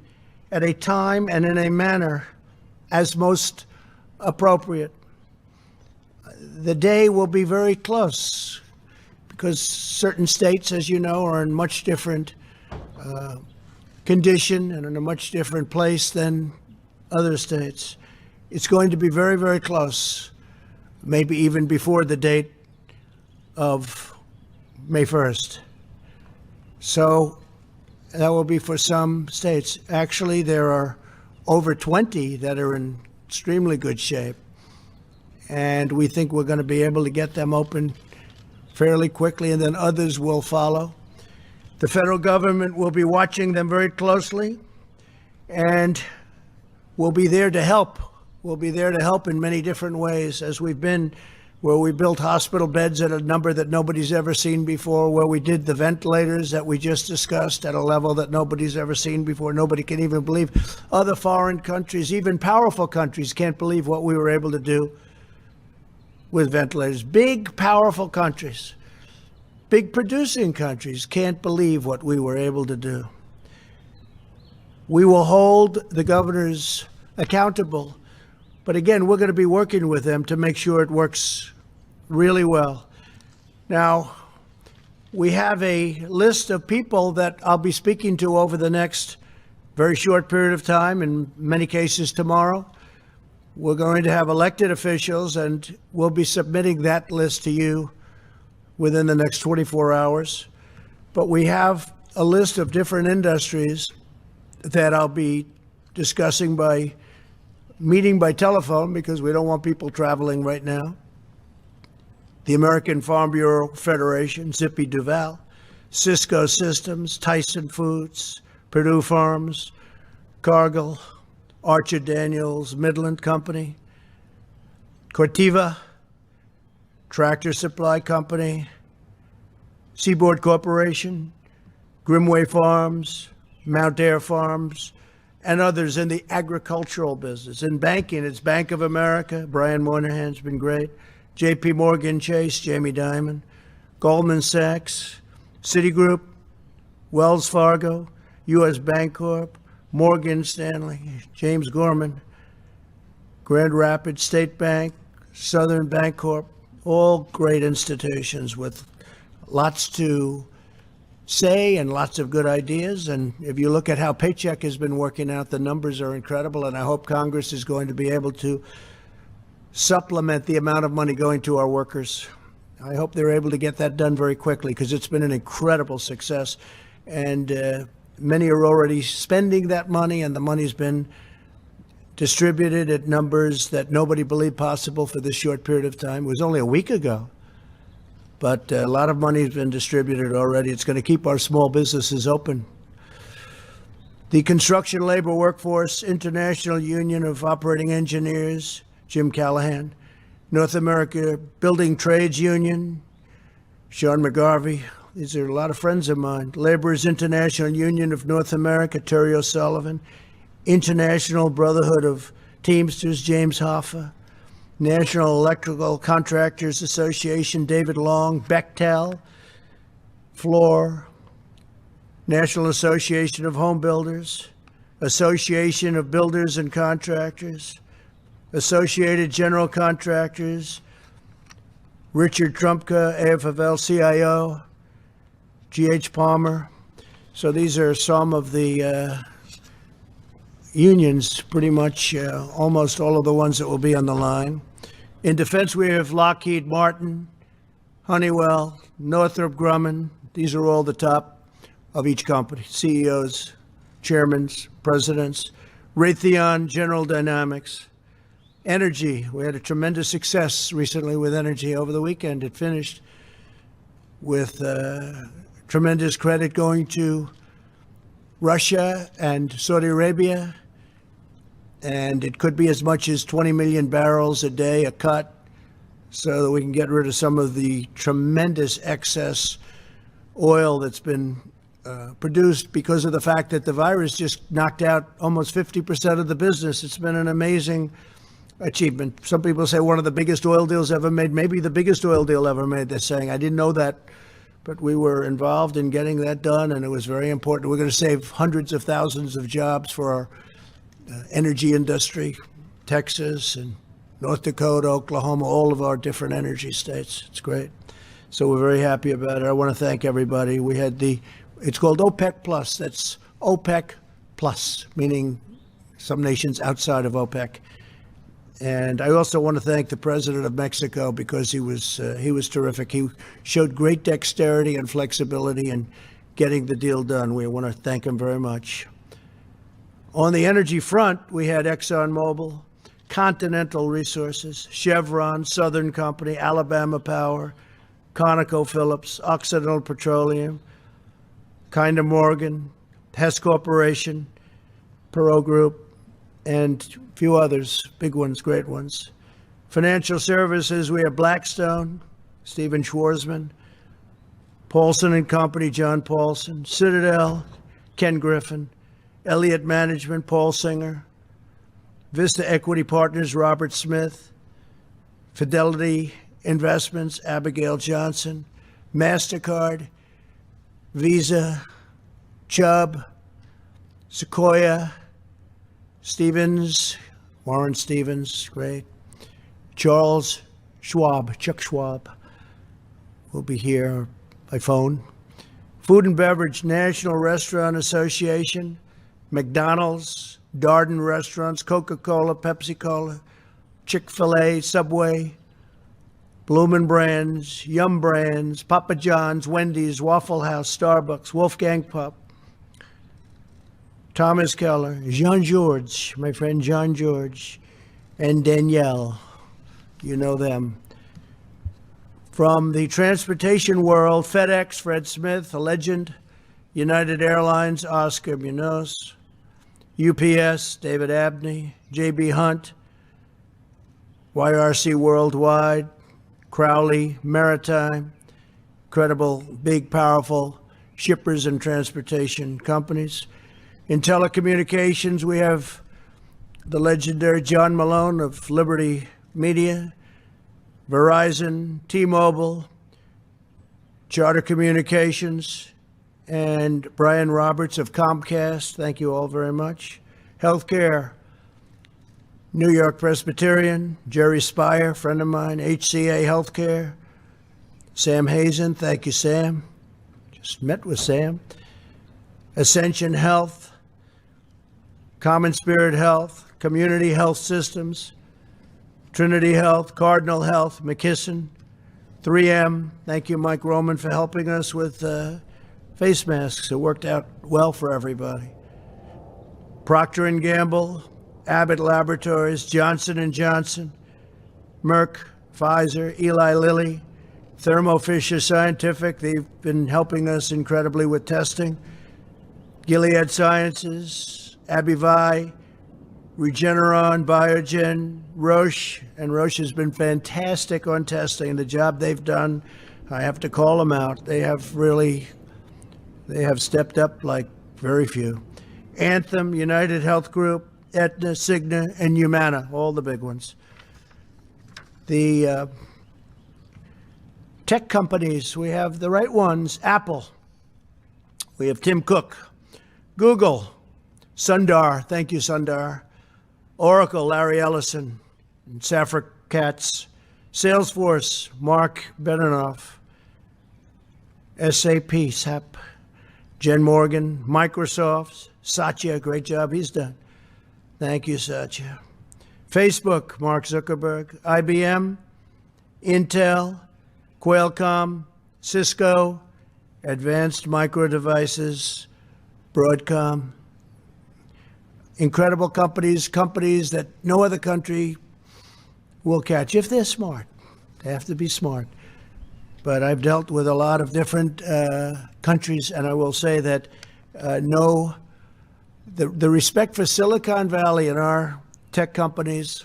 at a time and in a manner as most appropriate. The day will be very close because certain states, as you know, are in much different condition and in a much different place than other states. It's going to be very, very close, maybe even before the date of May 1st. So that will be for some states. Actually, there are over 20 that are in extremely good shape, and we think we're going to be able to get them open fairly quickly, and then others will follow. The federal government will be watching them very closely, and we'll be there to help. We'll be there to help in many different ways, as we've been, where we built hospital beds at a number that nobody's ever seen before, where we did the ventilators that we just discussed at a level that nobody's ever seen before. Nobody can even believe. Other foreign countries, even powerful countries, can't believe what we were able to do with ventilators. Big, powerful countries, big producing countries can't believe what we were able to do. We will hold the governors accountable. But again, we're going to be working with them to make sure it works really well. Now, we have a list of people that I'll be speaking to over the next very short period of time, in many cases tomorrow. We're going to have elected officials, and we'll be submitting that list to you within the next 24 hours. But we have a list of different industries that I'll be discussing by meeting by telephone, because we don't want people traveling right now. The American Farm Bureau Federation, Zippy Duval, Cisco Systems, Tyson Foods, Purdue Farms, Cargill, Archer Daniels, Midland Company, Corteva, Tractor Supply Company, Seaboard Corporation, Grimway Farms, Mount Air Farms, and others in the agricultural business. In banking, it's Bank of America. Brian Moynihan's been great. J.P. Morgan Chase, Jamie Dimon, Goldman Sachs, Citigroup, Wells Fargo, U.S. Bancorp, Morgan Stanley, James Gorman, Grand Rapids State Bank, Southern Bancorp, all great institutions with lots to say and lots of good ideas. And if you look at how Paycheck has been working out, the numbers are incredible, and I hope Congress is going to be able to supplement the amount of money going to our workers. I hope they're able to get that done very quickly, because it's been an incredible success, and many are already spending that money, and the money's been distributed at numbers that nobody believed possible for this short period of time. It was only a week ago. But a lot of money has been distributed already. It's going to keep our small businesses open. The Construction Labor Workforce International Union of Operating Engineers, Jim Callahan. North America Building Trades Union, Sean McGarvey. These are a lot of friends of mine. Laborers International Union of North America, Terry O'Sullivan. International Brotherhood of Teamsters, James Hoffa. National Electrical Contractors Association, David Long, Bechtel, Floor, National Association of Home Builders, Association of Builders and Contractors, Associated General Contractors, Richard Trumpka, AFL-CIO, G.H. Palmer. So these are some of the unions, pretty much almost all of the ones that will be on the line. In defense, we have Lockheed Martin, Honeywell, Northrop Grumman. These are all the top of each company, CEOs, chairmen, presidents. Raytheon, General Dynamics. Energy, we had a tremendous success recently with energy over the weekend. It finished with Tremendous credit going to Russia and Saudi Arabia, and it could be as much as 20 million barrels a day, a cut, so that we can get rid of some of the tremendous excess oil that's been produced because of the fact that the virus just knocked out almost 50% of the business. It's been an amazing achievement. Some people say one of the biggest oil deals ever made, maybe the biggest oil deal ever made, they're saying. I didn't know that, but we were involved in getting that done, and it was very important. We're going to save hundreds of thousands of jobs for our energy industry, Texas and North Dakota, Oklahoma, all of our different energy states. It's great. So we're very happy about it. I want to thank everybody. We had it's called OPEC Plus. That's OPEC Plus, meaning some nations outside of OPEC. And I also want to thank the president of Mexico because he was terrific. He showed great dexterity and flexibility in getting the deal done. We want to thank him very much. On the energy front, we had ExxonMobil, Continental Resources, Chevron, Southern Company, Alabama Power, ConocoPhillips, Occidental Petroleum, Kinder Morgan, Hess Corporation, Perot Group, and a few others, big ones, great ones. Financial services, we have Blackstone, Stephen Schwarzman, Paulson and Company, John Paulson, Citadel, Ken Griffin, Elliott Management, Paul Singer, Vista Equity Partners, Robert Smith, Fidelity Investments, Abigail Johnson, MasterCard, Visa, Chubb, Sequoia, Stevens, Warren Stevens, great. Charles Schwab, Chuck Schwab, will be here by phone. Food and Beverage National Restaurant Association, McDonald's, Darden Restaurants, Coca-Cola, Pepsi-Cola, Chick-fil-A, Subway, Bloomin' Brands, Yum Brands, Papa John's, Wendy's, Waffle House, Starbucks, Wolfgang Pup, Thomas Keller, Jean George, my friend Jean George, and Danielle. You know them. From the transportation world, FedEx, Fred Smith, a legend, United Airlines, Oscar Munoz, UPS, David Abney, J.B. Hunt, YRC Worldwide, Crowley, Maritime, credible, big, powerful shippers and transportation companies. In telecommunications, we have the legendary John Malone of Liberty Media, Verizon, T-Mobile, Charter Communications, and Brian Roberts of Comcast. Thank you all very much. Healthcare, New York Presbyterian, Jerry Spire, friend of mine, HCA Healthcare, Sam Hazen, thank you, Sam. Just met with Sam. Ascension Health, Common Spirit Health, Community Health Systems, Trinity Health, Cardinal Health, McKesson, 3M. Thank you, Mike Roman, for helping us with face masks. It worked out well for everybody. Procter & Gamble, Abbott Laboratories, Johnson & Johnson, Merck, Pfizer, Eli Lilly, Thermo Fisher Scientific. They've been helping us incredibly with testing. Gilead Sciences, Abivax, Regeneron, Biogen, Roche, and Roche has been fantastic on testing. The job they've done, I have to call them out. They have stepped up like very few. Anthem, United Health Group, Aetna, Cigna, and Humana, all the big ones. The tech companies, we have the right ones. Apple, we have Tim Cook. Google, Sundar, thank you, Sundar. Oracle, Larry Ellison, and Safra Katz. Salesforce, Mark Benioff. SAP, SAP, Jen Morgan. Microsoft, Satya, great job he's done. Thank you, Satya. Facebook, Mark Zuckerberg. IBM, Intel, Qualcomm, Cisco, Advanced Micro Devices, Broadcom. Incredible companies that no other country will catch if they're smart. They have to be smart. but I've dealt with a lot of different countries, and I will say that the respect for Silicon Valley and our tech companies,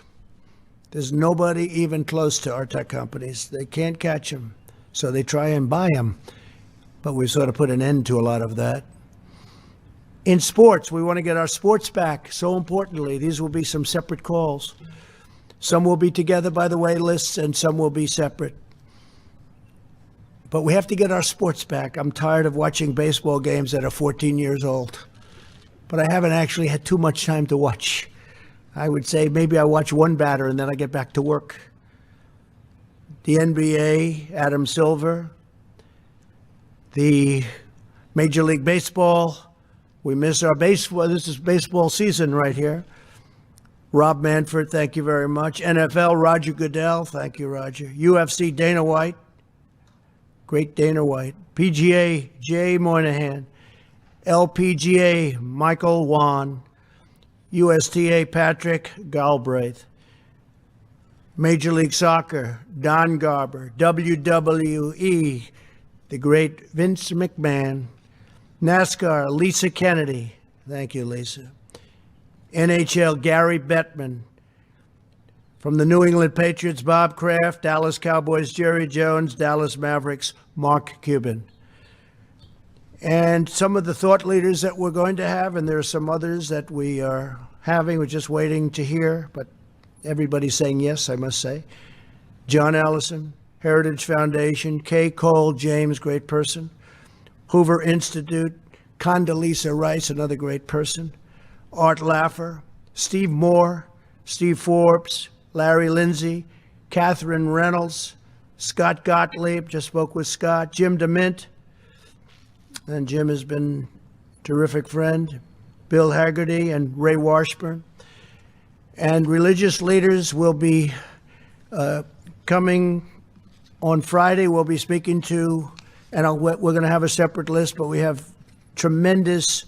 there's nobody even close to our tech companies. They can't catch them, so they try and buy them. But we've sort of put an end to a lot of that. In sports, we want to get our sports back. So importantly, these will be some separate calls. Some will be together, by the way, lists, and some will be separate. But we have to get our sports back. I'm tired of watching baseball games that are 14 years old. But I haven't actually had too much time to watch. I would say maybe I watch one batter and then I get back to work. The NBA, Adam Silver. The Major League Baseball. We miss our baseball. This is baseball season right here. Rob Manfred, thank you very much. NFL, Roger Goodell. Thank you, Roger. UFC, Dana White. Great Dana White. PGA, Jay Moynihan. LPGA, Michael Wan. USTA, Patrick Galbraith. Major League Soccer, Don Garber. WWE, the great Vince McMahon. NASCAR, Lisa Kennedy. Thank you, Lisa. NHL, Gary Bettman. From the New England Patriots, Bob Kraft. Dallas Cowboys, Jerry Jones. Dallas Mavericks, Mark Cuban. And some of the thought leaders that we're going to have, and there are some others that we are having, we're just waiting to hear, but everybody's saying yes, I must say. John Allison, Heritage Foundation, Kay Cole James, great person. Hoover Institute, Condoleezza Rice, another great person. Art Laffer, Steve Moore, Steve Forbes, Larry Lindsay, Catherine Reynolds, Scott Gottlieb, just spoke with Scott, Jim DeMint, and Jim has been a terrific friend, Bill Haggerty and Ray Washburn. And religious leaders will be coming on Friday. We'll be speaking to, and we're going to have a separate list, but we have tremendous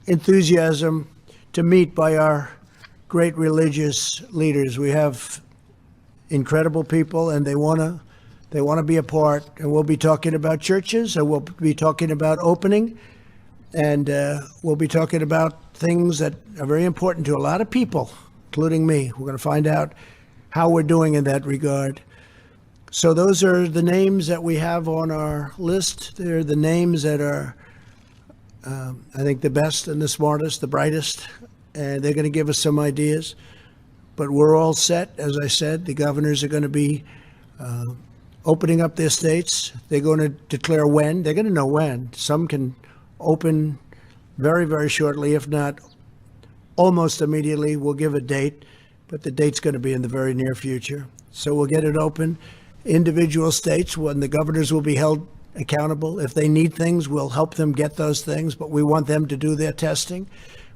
enthusiasm to meet by our great religious leaders. We have incredible people, and they want to be a part. And we'll be talking about churches, and we'll be talking about opening, and we'll be talking about things that are very important to a lot of people, including me. We're going to find out how we're doing in that regard. So those are the names that we have on our list. They're the names that are, I think, the best and the smartest, the brightest, and they're going to give us some ideas. But we're all set. As I said, the governors are going to be opening up their states. They're going to declare when. They're going to know when. Some can open very, very shortly, if not almost immediately. We'll give a date, but the date's going to be in the very near future. So we'll get it open. Individual states, when the governors will be held accountable. If they need things, we'll help them get those things, but we want them to do their testing.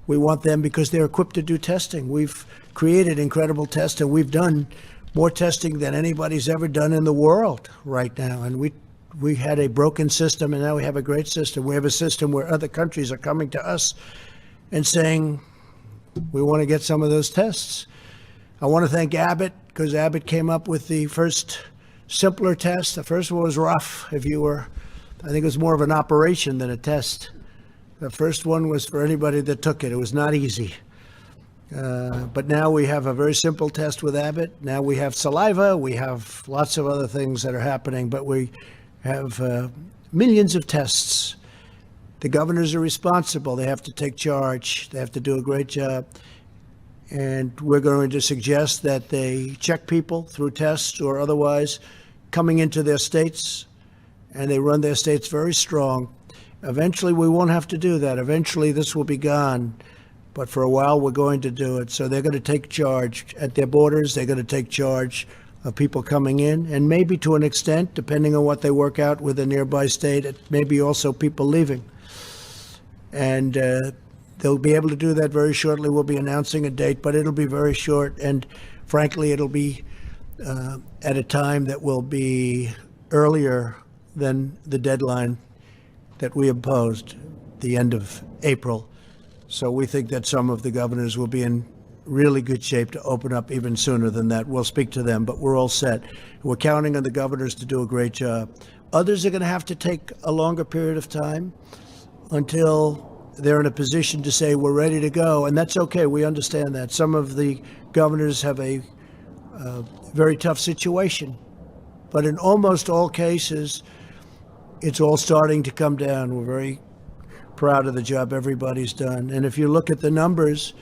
We want them because they're equipped to do testing. We've created incredible tests, and we've done more testing than anybody's ever done in the world right now. And we had a broken system, and now we have a great system. We have a system where other countries are coming to us and saying, we want to get some of those tests. I want to thank Abbott, because Abbott came up with the first simpler test. The first one was rough. I think it was more of an operation than a test. The first one was for anybody that took it. It was not easy. But now we have a very simple test with Abbott. Now we have saliva. We have lots of other things that are happening, but we have millions of tests. The governors are responsible. They have to take charge. They have to do a great job. And we're going to suggest that they check people through tests or otherwise coming into their states, and they run their states very strong. Eventually, we won't have to do that. Eventually, this will be gone. But for a while, we're going to do it. So they're going to take charge at their borders. They're going to take charge of people coming in, and maybe to an extent, depending on what they work out with a nearby state, it may be also people leaving. And they'll be able to do that very shortly. We'll be announcing a date, but it'll be very short. And frankly, it'll be at a time that will be earlier than the deadline that we imposed, the end of April. So we think that some of the governors will be in really good shape to open up even sooner than that. We'll speak to them, but we're all set. We're counting on the governors to do a great job. Others are going to have to take a longer period of time until they're in a position to say we're ready to go, and that's okay. We understand that. Some of the governors have a very tough situation, but in almost all cases, it's all starting to come down. We're very proud of the job everybody's done. And if you look at the numbers,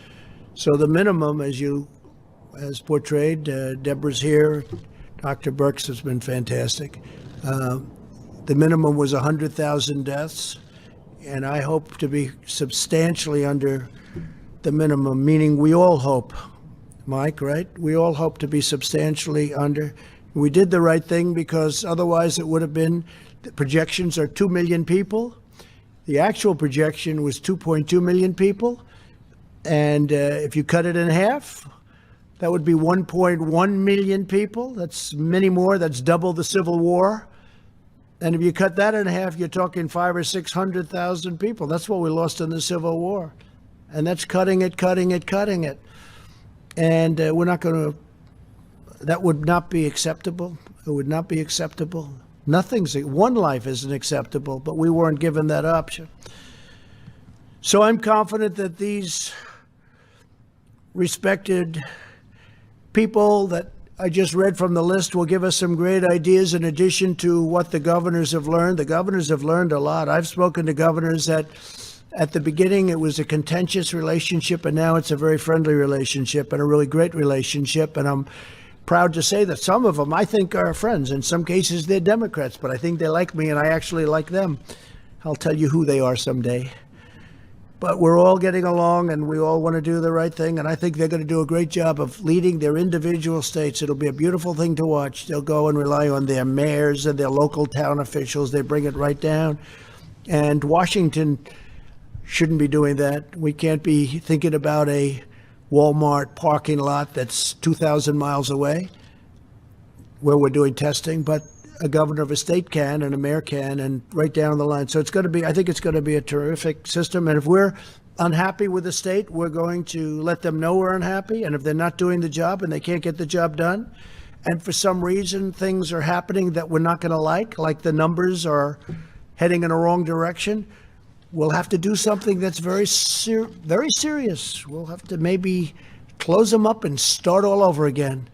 so the minimum, as portrayed, Deborah's here, Dr. Birx has been fantastic. The minimum was 100,000 deaths, and I hope to be substantially under the minimum, meaning we all hope, Mike, right? We all hope to be substantially under. We did the right thing because otherwise it would have been, the projections are 2 million people. The actual projection was 2.2 million people. And if you cut it in half, that would be 1.1 million people. That's many more. That's double the Civil War. And if you cut that in half, you're talking 500,000 or 600,000 people. That's what we lost in the Civil War. And that's cutting it. And we're not going to, that would not be acceptable. It would not be acceptable. One life isn't acceptable, but we weren't given that option. So I'm confident that these respected people that I just read from the list will give us some great ideas in addition to what the governors have learned. The governors have learned a lot. I've spoken to governors that at the beginning it was a contentious relationship, and now it's a very friendly relationship and a really great relationship. And I'm proud to say that some of them I think are friends. In some cases they're Democrats, but I think they like me and I actually like them. I'll tell you who they are someday. But we're all getting along and we all want to do the right thing. And I think they're going to do a great job of leading their individual states. It'll be a beautiful thing to watch. They'll go and rely on their mayors and their local town officials. They bring it right down. And Washington shouldn't be doing that. We can't be thinking about a Walmart parking lot that's 2,000 miles away where we're doing testing, but a governor of a state can and a mayor can, and right down the line. So it's going to be, I think it's going to be a terrific system. And if we're unhappy with the state, we're going to let them know we're unhappy. And if they're not doing the job and they can't get the job done, and for some reason things are happening that we're not going to like the numbers are heading in a wrong direction, we'll have to do something that's very serious. We'll have to maybe close them up and start all over again.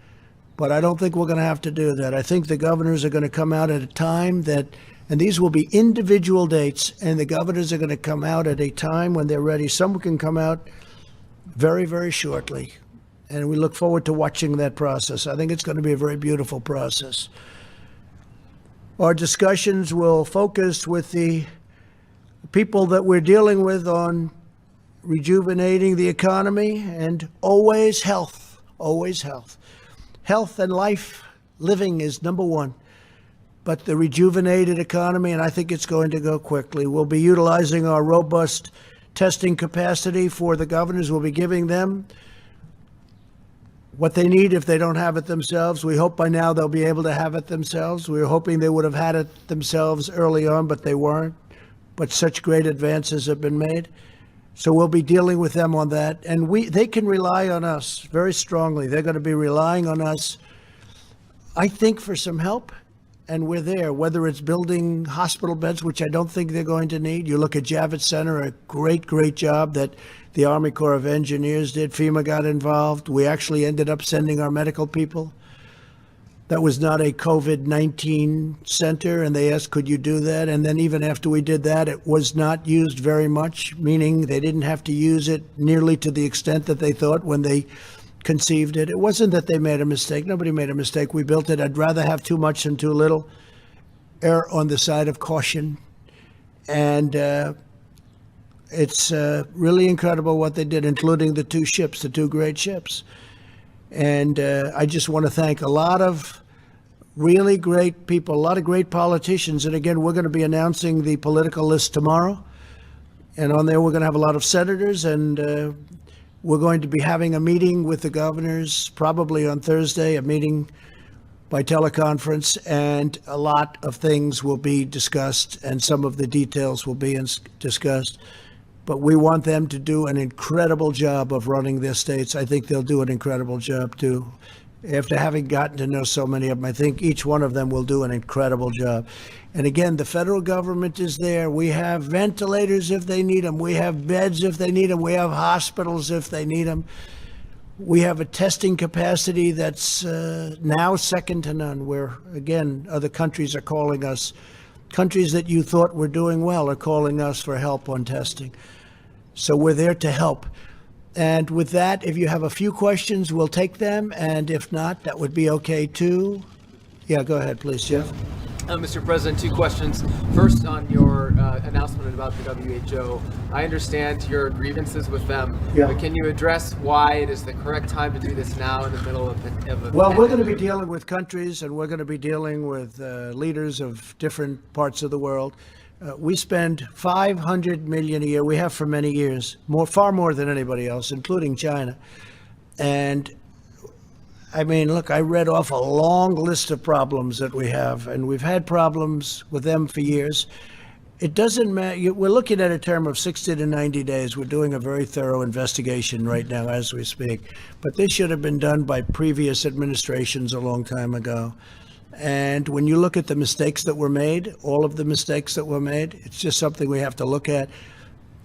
But I don't think we're going to have to do that. I think the governors are going to come out at a time that, and these will be individual dates, and the governors are going to come out at a time when they're ready. Some can come out very, very shortly. And we look forward to watching that process. I think it's going to be a very beautiful process. Our discussions will focus with the people that we're dealing with on rejuvenating the economy and always health, always health. Health and life living is number one, but the rejuvenated economy, and I think it's going to go quickly. We'll be utilizing our robust testing capacity for the governors. We'll be giving them what they need if they don't have it themselves. We hope by now they'll be able to have it themselves. We were hoping they would have had it themselves early on, but they weren't. But such great advances have been made. So we'll be dealing with them on that. And they can rely on us very strongly. They're going to be relying on us, I think, for some help. And we're there, whether it's building hospital beds, which I don't think they're going to need. You look at Javits Center, a great, great job that the Army Corps of Engineers did. FEMA got involved. We actually ended up sending our medical people. That was not a COVID-19 center, and they asked, could you do that? And then even after we did that, it was not used very much, meaning they didn't have to use it nearly to the extent that they thought when they conceived it. It wasn't that they made a mistake. Nobody made a mistake. We built it. I'd rather have too much than too little. Err on the side of caution. And it's really incredible what they did, including the two great ships. And I just want to thank a lot of really great people, a lot of great politicians. And again, we're going to be announcing the political list tomorrow. And on there, we're going to have a lot of senators. And we're going to be having a meeting with the governors, probably on Thursday, a meeting by teleconference. And a lot of things will be discussed, and some of the details will be discussed. but we want them to do an incredible job of running their states. I think they'll do an incredible job too. After having gotten to know so many of them, I think each one of them will do an incredible job. And again, the federal government is there. We have ventilators if they need them. We have beds if they need them. We have hospitals if they need them. We have a testing capacity that's now second to none, where, again, other countries are calling us. Countries that you thought were doing well are calling us for help on testing. So we're there to help. And with that, if you have a few questions, we'll take them. And if not, that would be okay too. Yeah, go ahead, please, Jeff. Mr. President, two questions. First, on your announcement about the WHO, I understand your grievances with them, but can you address why it is the correct time to do this now in the middle of a Well, we're going to be dealing with countries, and we're going to be dealing with leaders of different parts of the world. We spend $500 million a year. We have for many years, far more than anybody else, including China. And I mean, look, I read off a long list of problems that we have, and we've had problems with them for years. It doesn't matter. We're looking at a term of 60 to 90 days. We're doing a very thorough investigation right now as we speak. But this should have been done by previous administrations a long time ago. And when you look at the mistakes that were made, all of the mistakes that were made, it's just something we have to look at.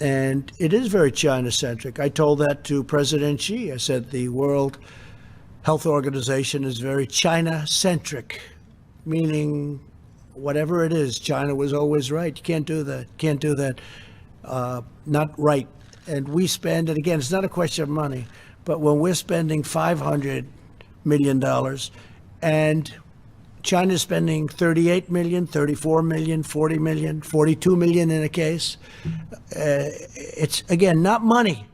And it is very China-centric. I told that to President Xi. I said the World Health Organization is very China-centric, meaning whatever it is, China was always right. You can't do that. Can't do that. Not right. And we spend, and again, it's not a question of money, but when we're spending $500 million and China's spending 38 million, 34 million, 40 million, 42 million in a case, it's, again, not money,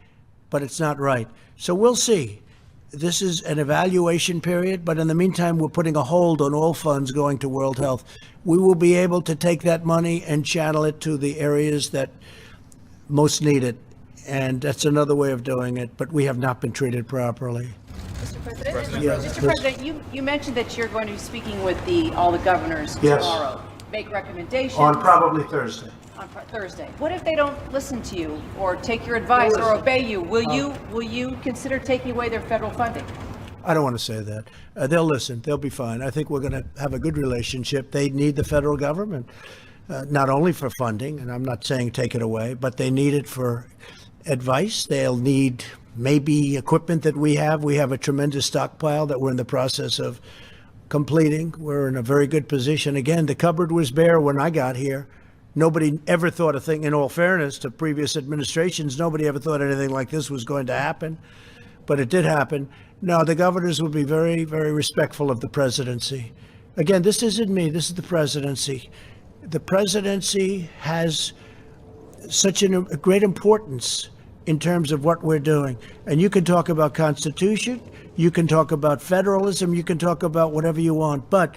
but it's not right. So we'll see. This is an evaluation period, but in the meantime, we're putting a hold on all funds going to World Health. We will be able to take that money and channel it to the areas that most need it. And that's another way of doing it, but we have not been treated properly. Mr. President, Yes, Mr. please. President, you mentioned that you're going to be speaking with all the governors Yes. tomorrow, make recommendations. On probably Thursday. On Thursday. What if they don't listen to you or take your advice or obey you? Will you consider taking away their federal funding? I don't want to say that. They'll listen. They'll be fine. I think we're going to have a good relationship. They need the federal government, not only for funding, and I'm not saying take it away, but they need it for advice. They'll need maybe equipment that we have. We have a tremendous stockpile that we're in the process of completing. We're in a very good position. Again, the cupboard was bare when I got here. Nobody ever thought a thing, in all fairness to previous administrations, nobody ever thought anything like this was going to happen, but it did happen. No, the governors will be very, very respectful of the presidency. Again, this isn't me, this is the presidency. The presidency has such a great importance in terms of what we're doing. And you can talk about Constitution, you can talk about federalism, you can talk about whatever you want, but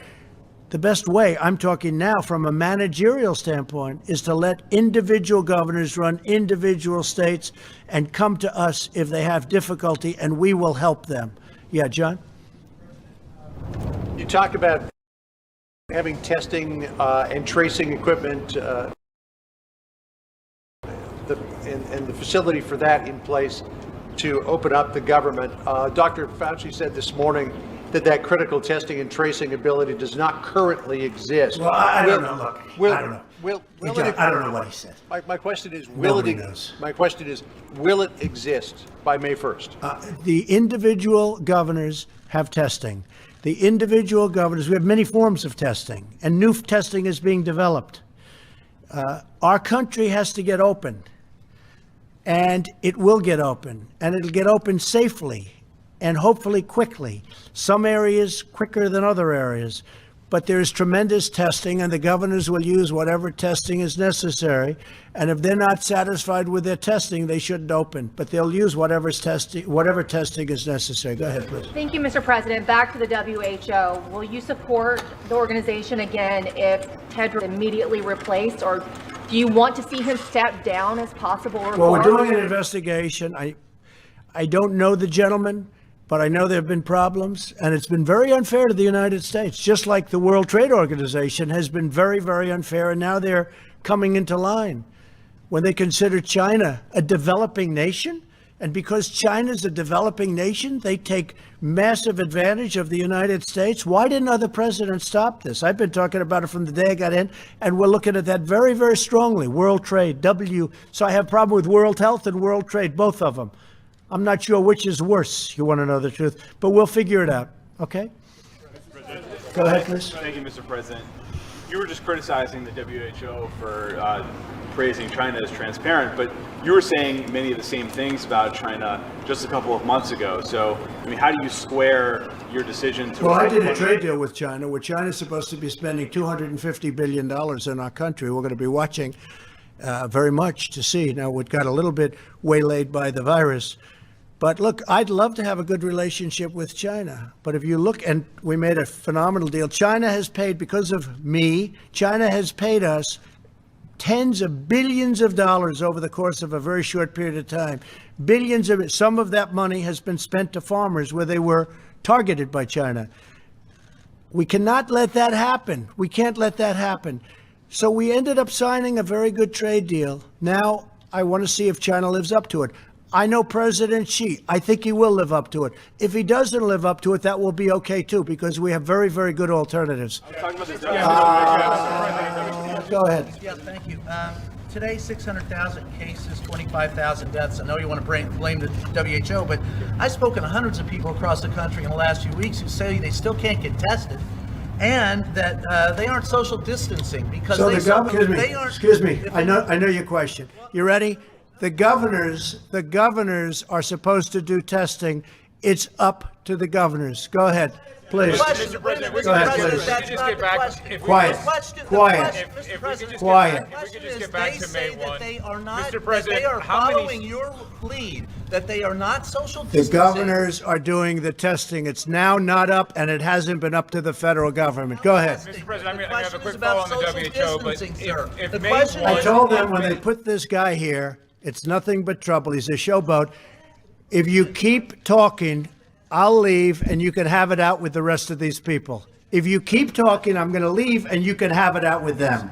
the best way, I'm talking now from a managerial standpoint, is to let individual governors run individual states and come to us if they have difficulty, and we will help them. Yeah, John? You talked about having testing and tracing equipment and the facility for that in place to open up the government. Dr. Fauci said this morning that critical testing and tracing ability does not currently exist. Well, I don't know. Look, I don't know. I don't know what he said. My question is, will it exist by May 1st? The individual governors have testing. The individual governors, we have many forms of testing, and new testing is being developed. Our country has to get open, and it will get open, and it'll get open safely and hopefully quickly. Some areas quicker than other areas, but there's tremendous testing, and the governors will use whatever testing is necessary. And if they're not satisfied with their testing, they shouldn't open, but they'll use whatever testing is necessary. Go ahead, please. Thank you, Mr. President. Back to the WHO. Will you support the organization again if Tedros is immediately replaced, or do you want to see him step down as possible reform? Well, we're doing an investigation. I don't know the gentleman, but I know there have been problems, and it's been very unfair to the United States, just like the World Trade Organization has been very, very unfair, and now they're coming into line. when they consider China a developing nation. And because China's a developing nation, they take massive advantage of the United States. Why didn't other presidents stop this? I've been talking about it from the day I got in, and we're looking at that very, very strongly. World trade, So I have a problem with world health and world trade, both of them. I'm not sure which is worse, you want to know the truth, but we'll figure it out, okay? Go ahead, Chris. Thank you, Mr. President. You were just criticizing the WHO for praising China as transparent, but you were saying many of the same things about China just a couple of months ago. So, I mean, how do you square your decision to... Well, I did a trade deal with China, where China's supposed to be spending $250 billion in our country. We're going to be watching very much to see. Now, it got a little bit waylaid by the virus. But look, I'd love to have a good relationship with China. But if you look, and we made a phenomenal deal. China has paid, because of me, China has paid us tens of billions of dollars over the course of a very short period of time. Billions of it. Some of that money has been spent to farmers where they were targeted by China. We cannot let that happen. We can't let that happen. So we ended up signing a very good trade deal. Now I want to see if China lives up to it. I know President Xi. I think he will live up to it. If he doesn't live up to it, that will be okay too, because we have very, very good alternatives. Go ahead. Yeah, thank you. Today, 600,000 cases, 25,000 deaths. I know you want to blame the WHO, but I've spoken to hundreds of people across the country in the last few weeks who say they still can't get tested, and that they aren't social distancing because So they aren't. Excuse me. I know your question. You ready? The governors are supposed to do testing. It's up to the governors. Go ahead, please. Mr. President, go ahead, please. That's not the question. Quiet. Quiet. They say that they are not. Mr. President, they are following your lead. That they are not social distancing. The governors are doing the testing. It's now not up, and it hasn't been up to the federal government. Go ahead. Mr. President, I'm going to have a quick follow on the WHO, but if May I told them when they put this guy here, it's nothing but trouble. He's a showboat. If you keep talking, I'll leave, and you can have it out with the rest of these people. If you keep talking, I'm going to leave, and you can have it out with them.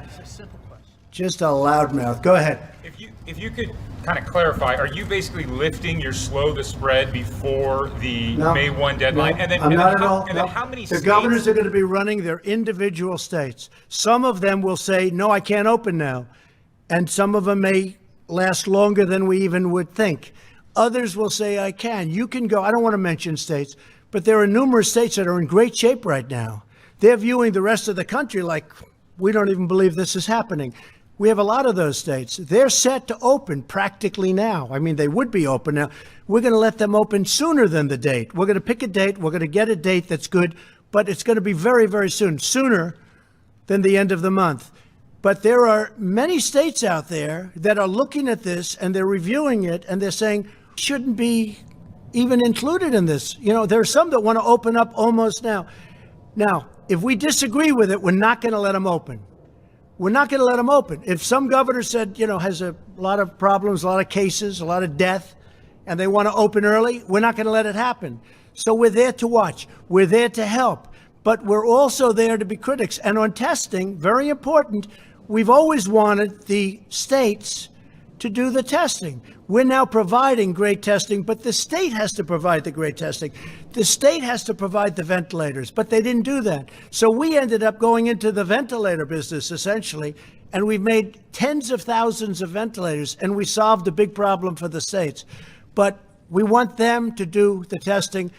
Just a loudmouth. Go ahead. If you could kind of clarify, are you basically lifting your slow the spread before the May 1 deadline? No, I'm not at all. How many The states? governors are going to be running their individual states. Some of them will say, no, I can't open now. And some of them may last longer than we even would think. Others will say, I can. You can go. I don't want to mention states, but there are numerous states that are in great shape right now. They're viewing the rest of the country like, we don't even believe this is happening. We have a lot of those states. They're set to open practically now. I mean, they would be open now. We're going to let them open sooner than the date. We're going to pick a date. We're going to get a date that's good, but it's going to be very, very soon, sooner than the end of the month. But there are many states out there that are looking at this, and they're reviewing it, and they're saying, shouldn't be even included in this. You know, there are some that want to open up almost now. Now, if we disagree with it, we're not going to let them open. We're not going to let them open. If some governor said, you know, has a lot of problems, a lot of cases, a lot of death, and they want to open early, we're not going to let it happen. So we're there to watch. We're there to help. But we're also there to be critics. And on testing, very important, we've always wanted the states to do the testing. We're now providing great testing, but the state has to provide the great testing. The state has to provide the ventilators, but they didn't do that. So we ended up going into the ventilator business, essentially, and we've made tens of thousands of ventilators, and we solved a big problem for the states. But we want them to do the testing,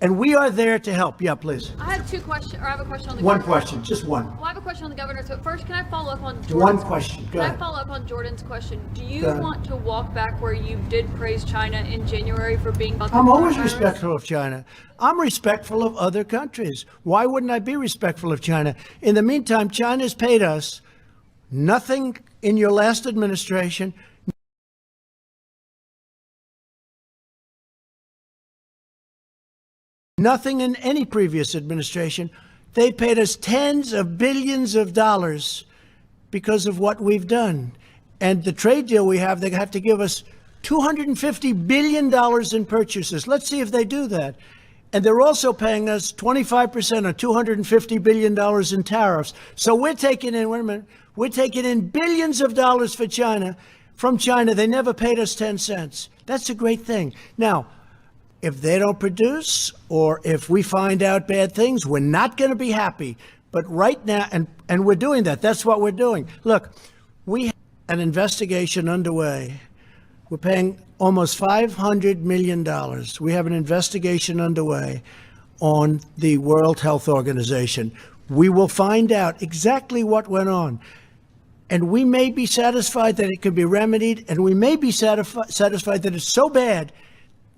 and we are there to help. Yeah, please. I have two questions, or I have a question on the One governor. question, just one. Well, I have a question on the governor. So first, can I follow up on Jordan's, One question. Go Can ahead. I follow up on Jordan's question? Do you Go ahead. want to walk back where you did praise China in January for being? I'm always respectful of China. I'm respectful of other countries. Why wouldn't I be respectful of China? In the meantime, China's paid us nothing in your last administration. Nothing in any previous administration. They paid us tens of billions of dollars because of what we've done. And the trade deal we have, they have to give us $250 billion in purchases. Let's see if they do that. And they're also paying us 25% or $250 billion in tariffs. So we're taking in, wait a minute, we're taking in billions of dollars for China from China. They never paid us 10 cents. That's a great thing. Now, if they don't produce or if we find out bad things, we're not going to be happy. But right now, and we're doing that. That's what we're doing. Look, we have an investigation underway. We're paying almost $500 million. We have an investigation underway on the World Health Organization. We will find out exactly what went on. And we may be satisfied that it can be remedied, and we may be satisfied that it's so bad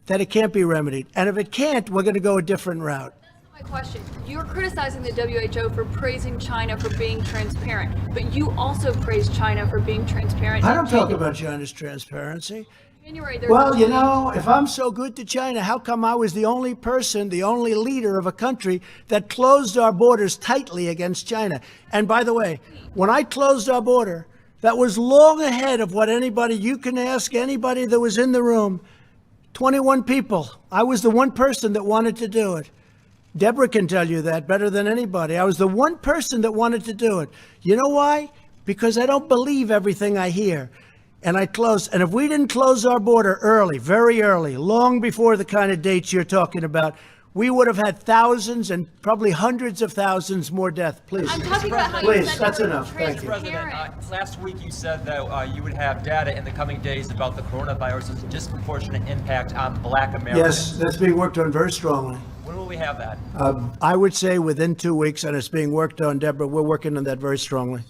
that it can't be remedied. And if it can't, we're going to go a different route. My question, you're criticizing the WHO for praising China for being transparent, but you also praise China for being transparent. I don't talk about China's transparency. January, there's Well, a- you know, if I'm so good to China, how come I was the only person, the only leader of a country that closed our borders tightly against China? And by the way, when I closed our border, that was long ahead of what anybody, you can ask anybody that was in the room, 21 people. I was the one person that wanted to do it. Deborah can tell you that better than anybody. I was the one person that wanted to do it. You know why? Because I don't believe everything I hear. And I closed. And if we didn't close our border early, very early, long before the kind of dates you're talking about, we would have had thousands and probably hundreds of thousands more deaths. Please. I'm talking about how you Please, said that's you were enough. Thank you. transparent. Last week you said that you would have data in the coming days about the coronavirus's disproportionate impact on Black Americans. Yes, that's being worked on very strongly. When will we have that? I would say within 2 weeks, and it's being worked on, Deborah. We're working on that very strongly.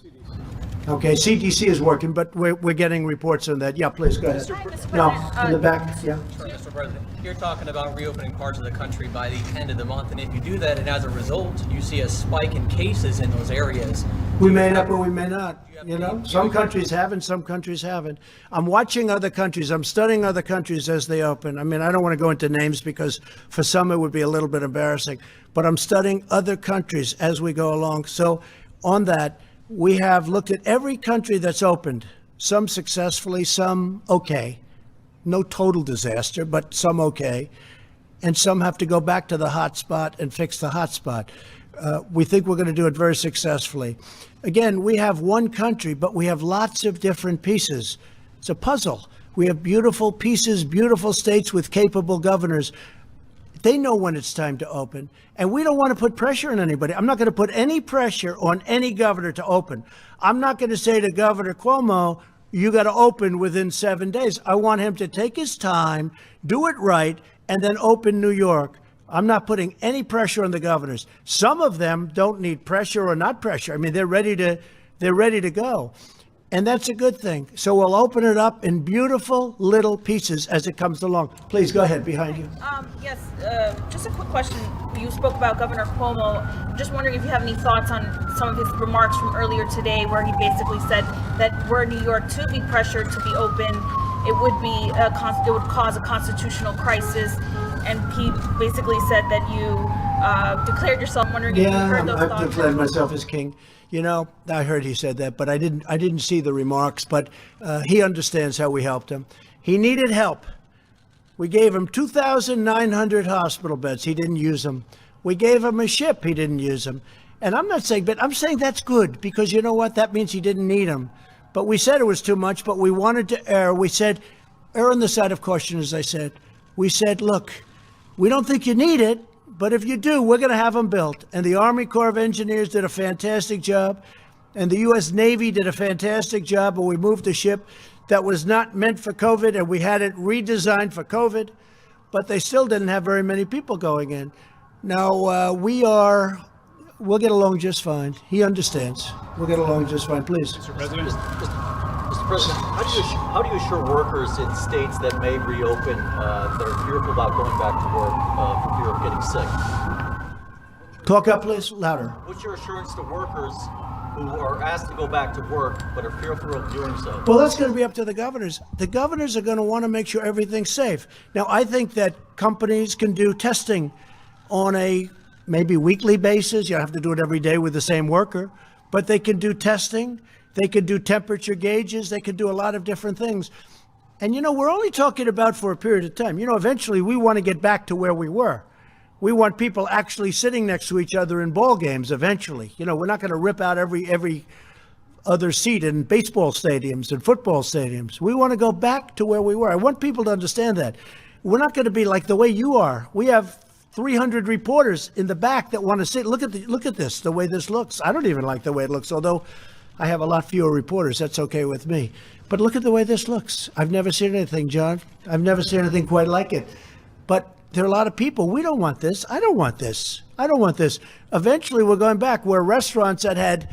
Okay, CDC is working, but we're getting reports on that. Yeah, please, go ahead. No, in the back, yeah. Sure, Mr. President, you're talking about reopening parts of the country by the end of the month, and if you do that, and as a result, you see a spike in cases in those areas. We may not, but we may not. You know, some countries haven't, some countries haven't. I'm watching other countries. I'm studying other countries as they open. I mean, I don't want to go into names because for some it would be a little bit embarrassing, but I'm studying other countries as we go along. So on that, we have looked at every country that's opened, some successfully, some okay. No total disaster, but some okay. And some have to go back to the hot spot and fix the hot spot. We think we're going to do it very successfully. Again, we have one country, but we have lots of different pieces. It's a puzzle. We have beautiful pieces, beautiful states with capable governors. They know when it's time to open, and we don't want to put pressure on anybody. I'm not going to put any pressure on any governor to open. I'm not going to say to Governor Cuomo, you got to open within 7 days. I want him to take his time, do it right, and then open New York. I'm not putting any pressure on the governors. Some of them don't need pressure or not pressure. I mean, they're ready to go. And that's a good thing. So we'll open it up in beautiful little pieces as it comes along. Please go ahead, behind you. Yes, just a quick question. You spoke about Governor Cuomo. Just wondering if you have any thoughts on some of his remarks from earlier today, where he basically said that were New York to be pressured to be open, it would cause a constitutional crisis. And he basically said that you declared yourself. I'm wondering if you heard those thoughts. I've declared myself as king. You know, I heard he said that, but I didn't see the remarks. But he understands how we helped him. He needed help. We gave him 2,900 hospital beds. He didn't use them. We gave him a ship. He didn't use them. And I'm not saying, but I'm saying that's good because you know what? That means he didn't need them. But we said it was too much, but we wanted to err. We said, err on the side of caution, as I said. We said, look, we don't think you need it, but if you do, we're going to have them built. And the Army Corps of Engineers did a fantastic job, and the U.S. Navy did a fantastic job, and we moved the ship that was not meant for COVID, and we had it redesigned for COVID, but they still didn't have very many people going in. Now, we'll get along just fine. He understands. We'll get along just fine. Please. Mr. President. Mr. President, how do you assure workers in states that may reopen that are fearful about going back to work for fear of getting sick? Talk up, please. Louder. What's your assurance to workers who are asked to go back to work but are fearful of doing so? Well, that's going to be up to the governors. The governors are going to want to make sure everything's safe. Now, I think that companies can do testing on a maybe weekly basis. You don't have to do it every day with the same worker, but they can do testing. They could do temperature gauges. They could do a lot of different things. And, you know, we're only talking about for a period of time. You know, eventually we want to get back to where we were. We want people actually sitting next to each other in ball games eventually. You know, we're not going to rip out every other seat in baseball stadiums and football stadiums. We want to go back to where we were. I want people to understand that. We're not going to be like the way you are. We have 300 reporters in the back that want to sit. Look at this, the way this looks. I don't even like the way it looks, although I have a lot fewer reporters. That's okay with me. But look at the way this looks. I've never seen anything, John. I've never seen anything quite like it. But there are a lot of people. We don't want this. I don't want this. I don't want this. Eventually, we're going back where restaurants that had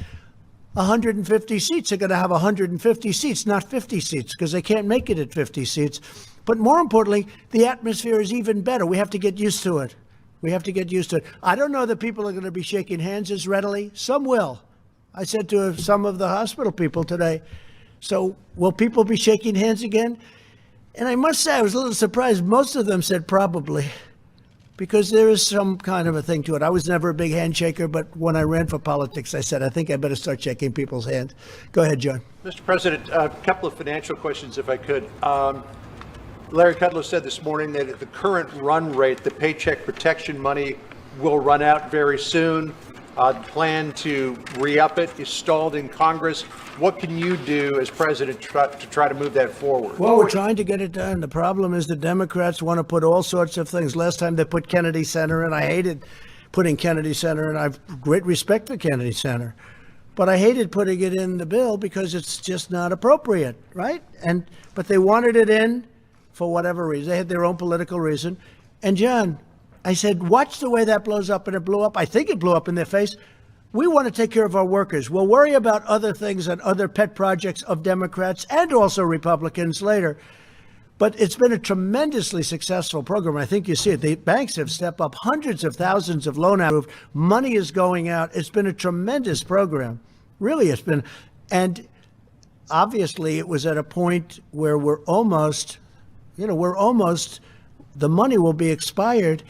150 seats are going to have 150 seats, not 50 seats, because they can't make it at 50 seats. But more importantly, the atmosphere is even better. We have to get used to it. We have to get used to it. I don't know that people are going to be shaking hands as readily. Some will. I said to some of the hospital people today, so will people be shaking hands again? And I must say, I was a little surprised. Most of them said probably, because there is some kind of a thing to it. I was never a big handshaker, but when I ran for politics, I said, I think I better start shaking people's hands. Go ahead, John. Mr. President, a couple of financial questions, if I could. Larry Kudlow said this morning that at the current run rate, the Paycheck Protection money will run out very soon. The plan to re-up it is stalled in Congress. What can you do as president to try to move that forward? Well, we're trying to get it done. The problem is the Democrats want to put all sorts of things. Last time they put Kennedy Center, and I hated putting Kennedy Center, and I have great respect for Kennedy Center. But I hated putting it in the bill because it's just not appropriate, right? But they wanted it in for whatever reason. They had their own political reason. And John, I said, watch the way that blows up, and it blew up. I think it blew up in their face. We want to take care of our workers. We'll worry about other things and other pet projects of Democrats and also Republicans later. But it's been a tremendously successful program. I think you see it. The banks have stepped up, hundreds of thousands of loan approved. Money is going out. It's been a tremendous program. Really, it's been. And obviously, it was at a point where we're almost, the money will be expired,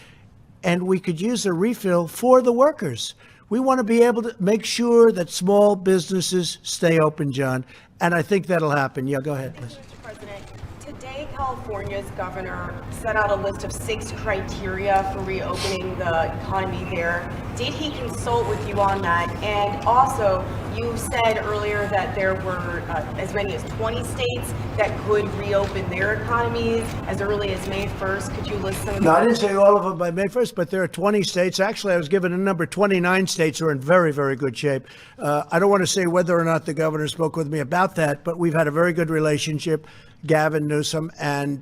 and we could use a refill for the workers. We want to be able to make sure that small businesses stay open, John, and I think that'll happen. Yeah, go ahead, please. Mr. President, today California's governor set out a list of 6 criteria for reopening the economy there. Did he consult with you on that? And also, you said earlier that there were as many as 20 states that could reopen their economies as early as May 1st. Could you list some of No, them? I didn't say all of them by May 1st, but there are 20 states. Actually, I was given a number. 29 states are in very, very good shape. I don't want to say whether or not the governor spoke with me about that, but we've had a very good relationship, Gavin Newsom, and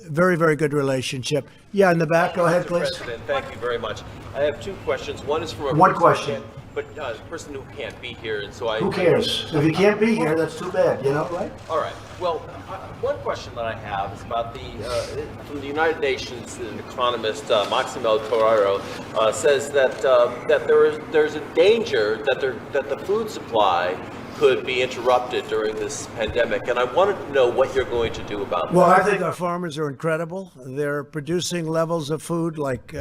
very, very good relationship. Yeah, in the back. Go ahead, please. Mr. President, thank you very much. I have 2 questions. One is from a One person question. But a person who can't be here, and so I... Who cares? If you can't be here, that's too bad, right? All right. Well, one question that I have is about from the United Nations, an economist, Maximo Torero, says that there's a danger that the food supply could be interrupted during this pandemic, and I wanted to know what you're going to do about that. Well, I think our farmers are incredible. They're producing levels of food like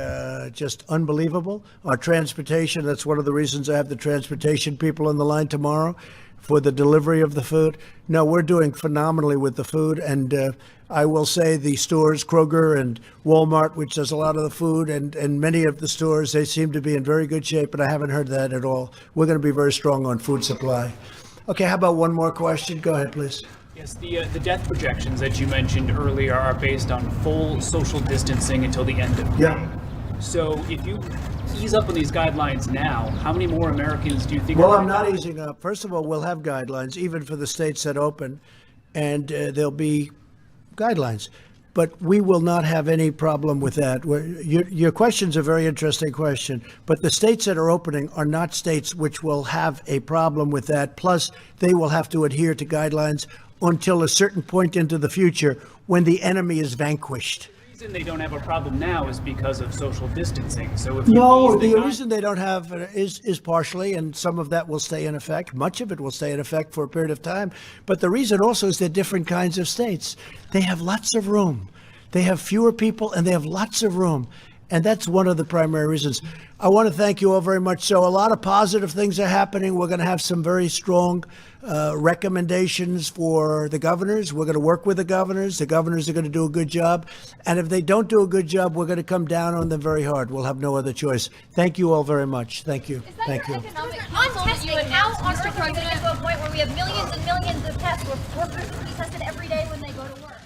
just unbelievable. Our transportation, that's one of the reasons I have the transportation people on the line tomorrow for the delivery of the food. No, we're doing phenomenally with the food, and I will say the stores, Kroger and Walmart, which does a lot of the food, and many of the stores, they seem to be in very good shape, but I haven't heard that at all. We're going to be very strong on food supply. Okay, how about one more question? Go ahead, please. Yes, the death projections that you mentioned earlier are based on full social distancing until the end of May. Yeah. So if you ease up on these guidelines now, how many more Americans do you think? Well, I'm not easing up. First of all, we'll have guidelines, even for the states that open, and there'll be guidelines. But we will not have any problem with that. Your question's a very interesting question, but the states that are opening are not states which will have a problem with that. Plus, they will have to adhere to guidelines until a certain point into the future when the enemy is vanquished. The reason they don't have a problem now is because of social distancing. So if you No, ease the reason they don't have is partially, and some of that will stay in effect. Much of it will stay in effect for a period of time. But the reason also is they're different kinds of states. They have lots of room. They have fewer people, and they have lots of room. And that's one of the primary reasons. I want to thank you all very much. So a lot of positive things are happening. We're going to have some very strong recommendations for the governors. We're going to work with the governors. The governors are going to do a good job. And if they don't do a good job, we're going to come down on them very hard. We'll have no other choice. Thank you all very much. Thank you. Thank you. Economic On council that testing, you how announced, on Mr. earth are we going to President? get to a point where we have millions and millions of tests where workers will be tested every day when they go to work?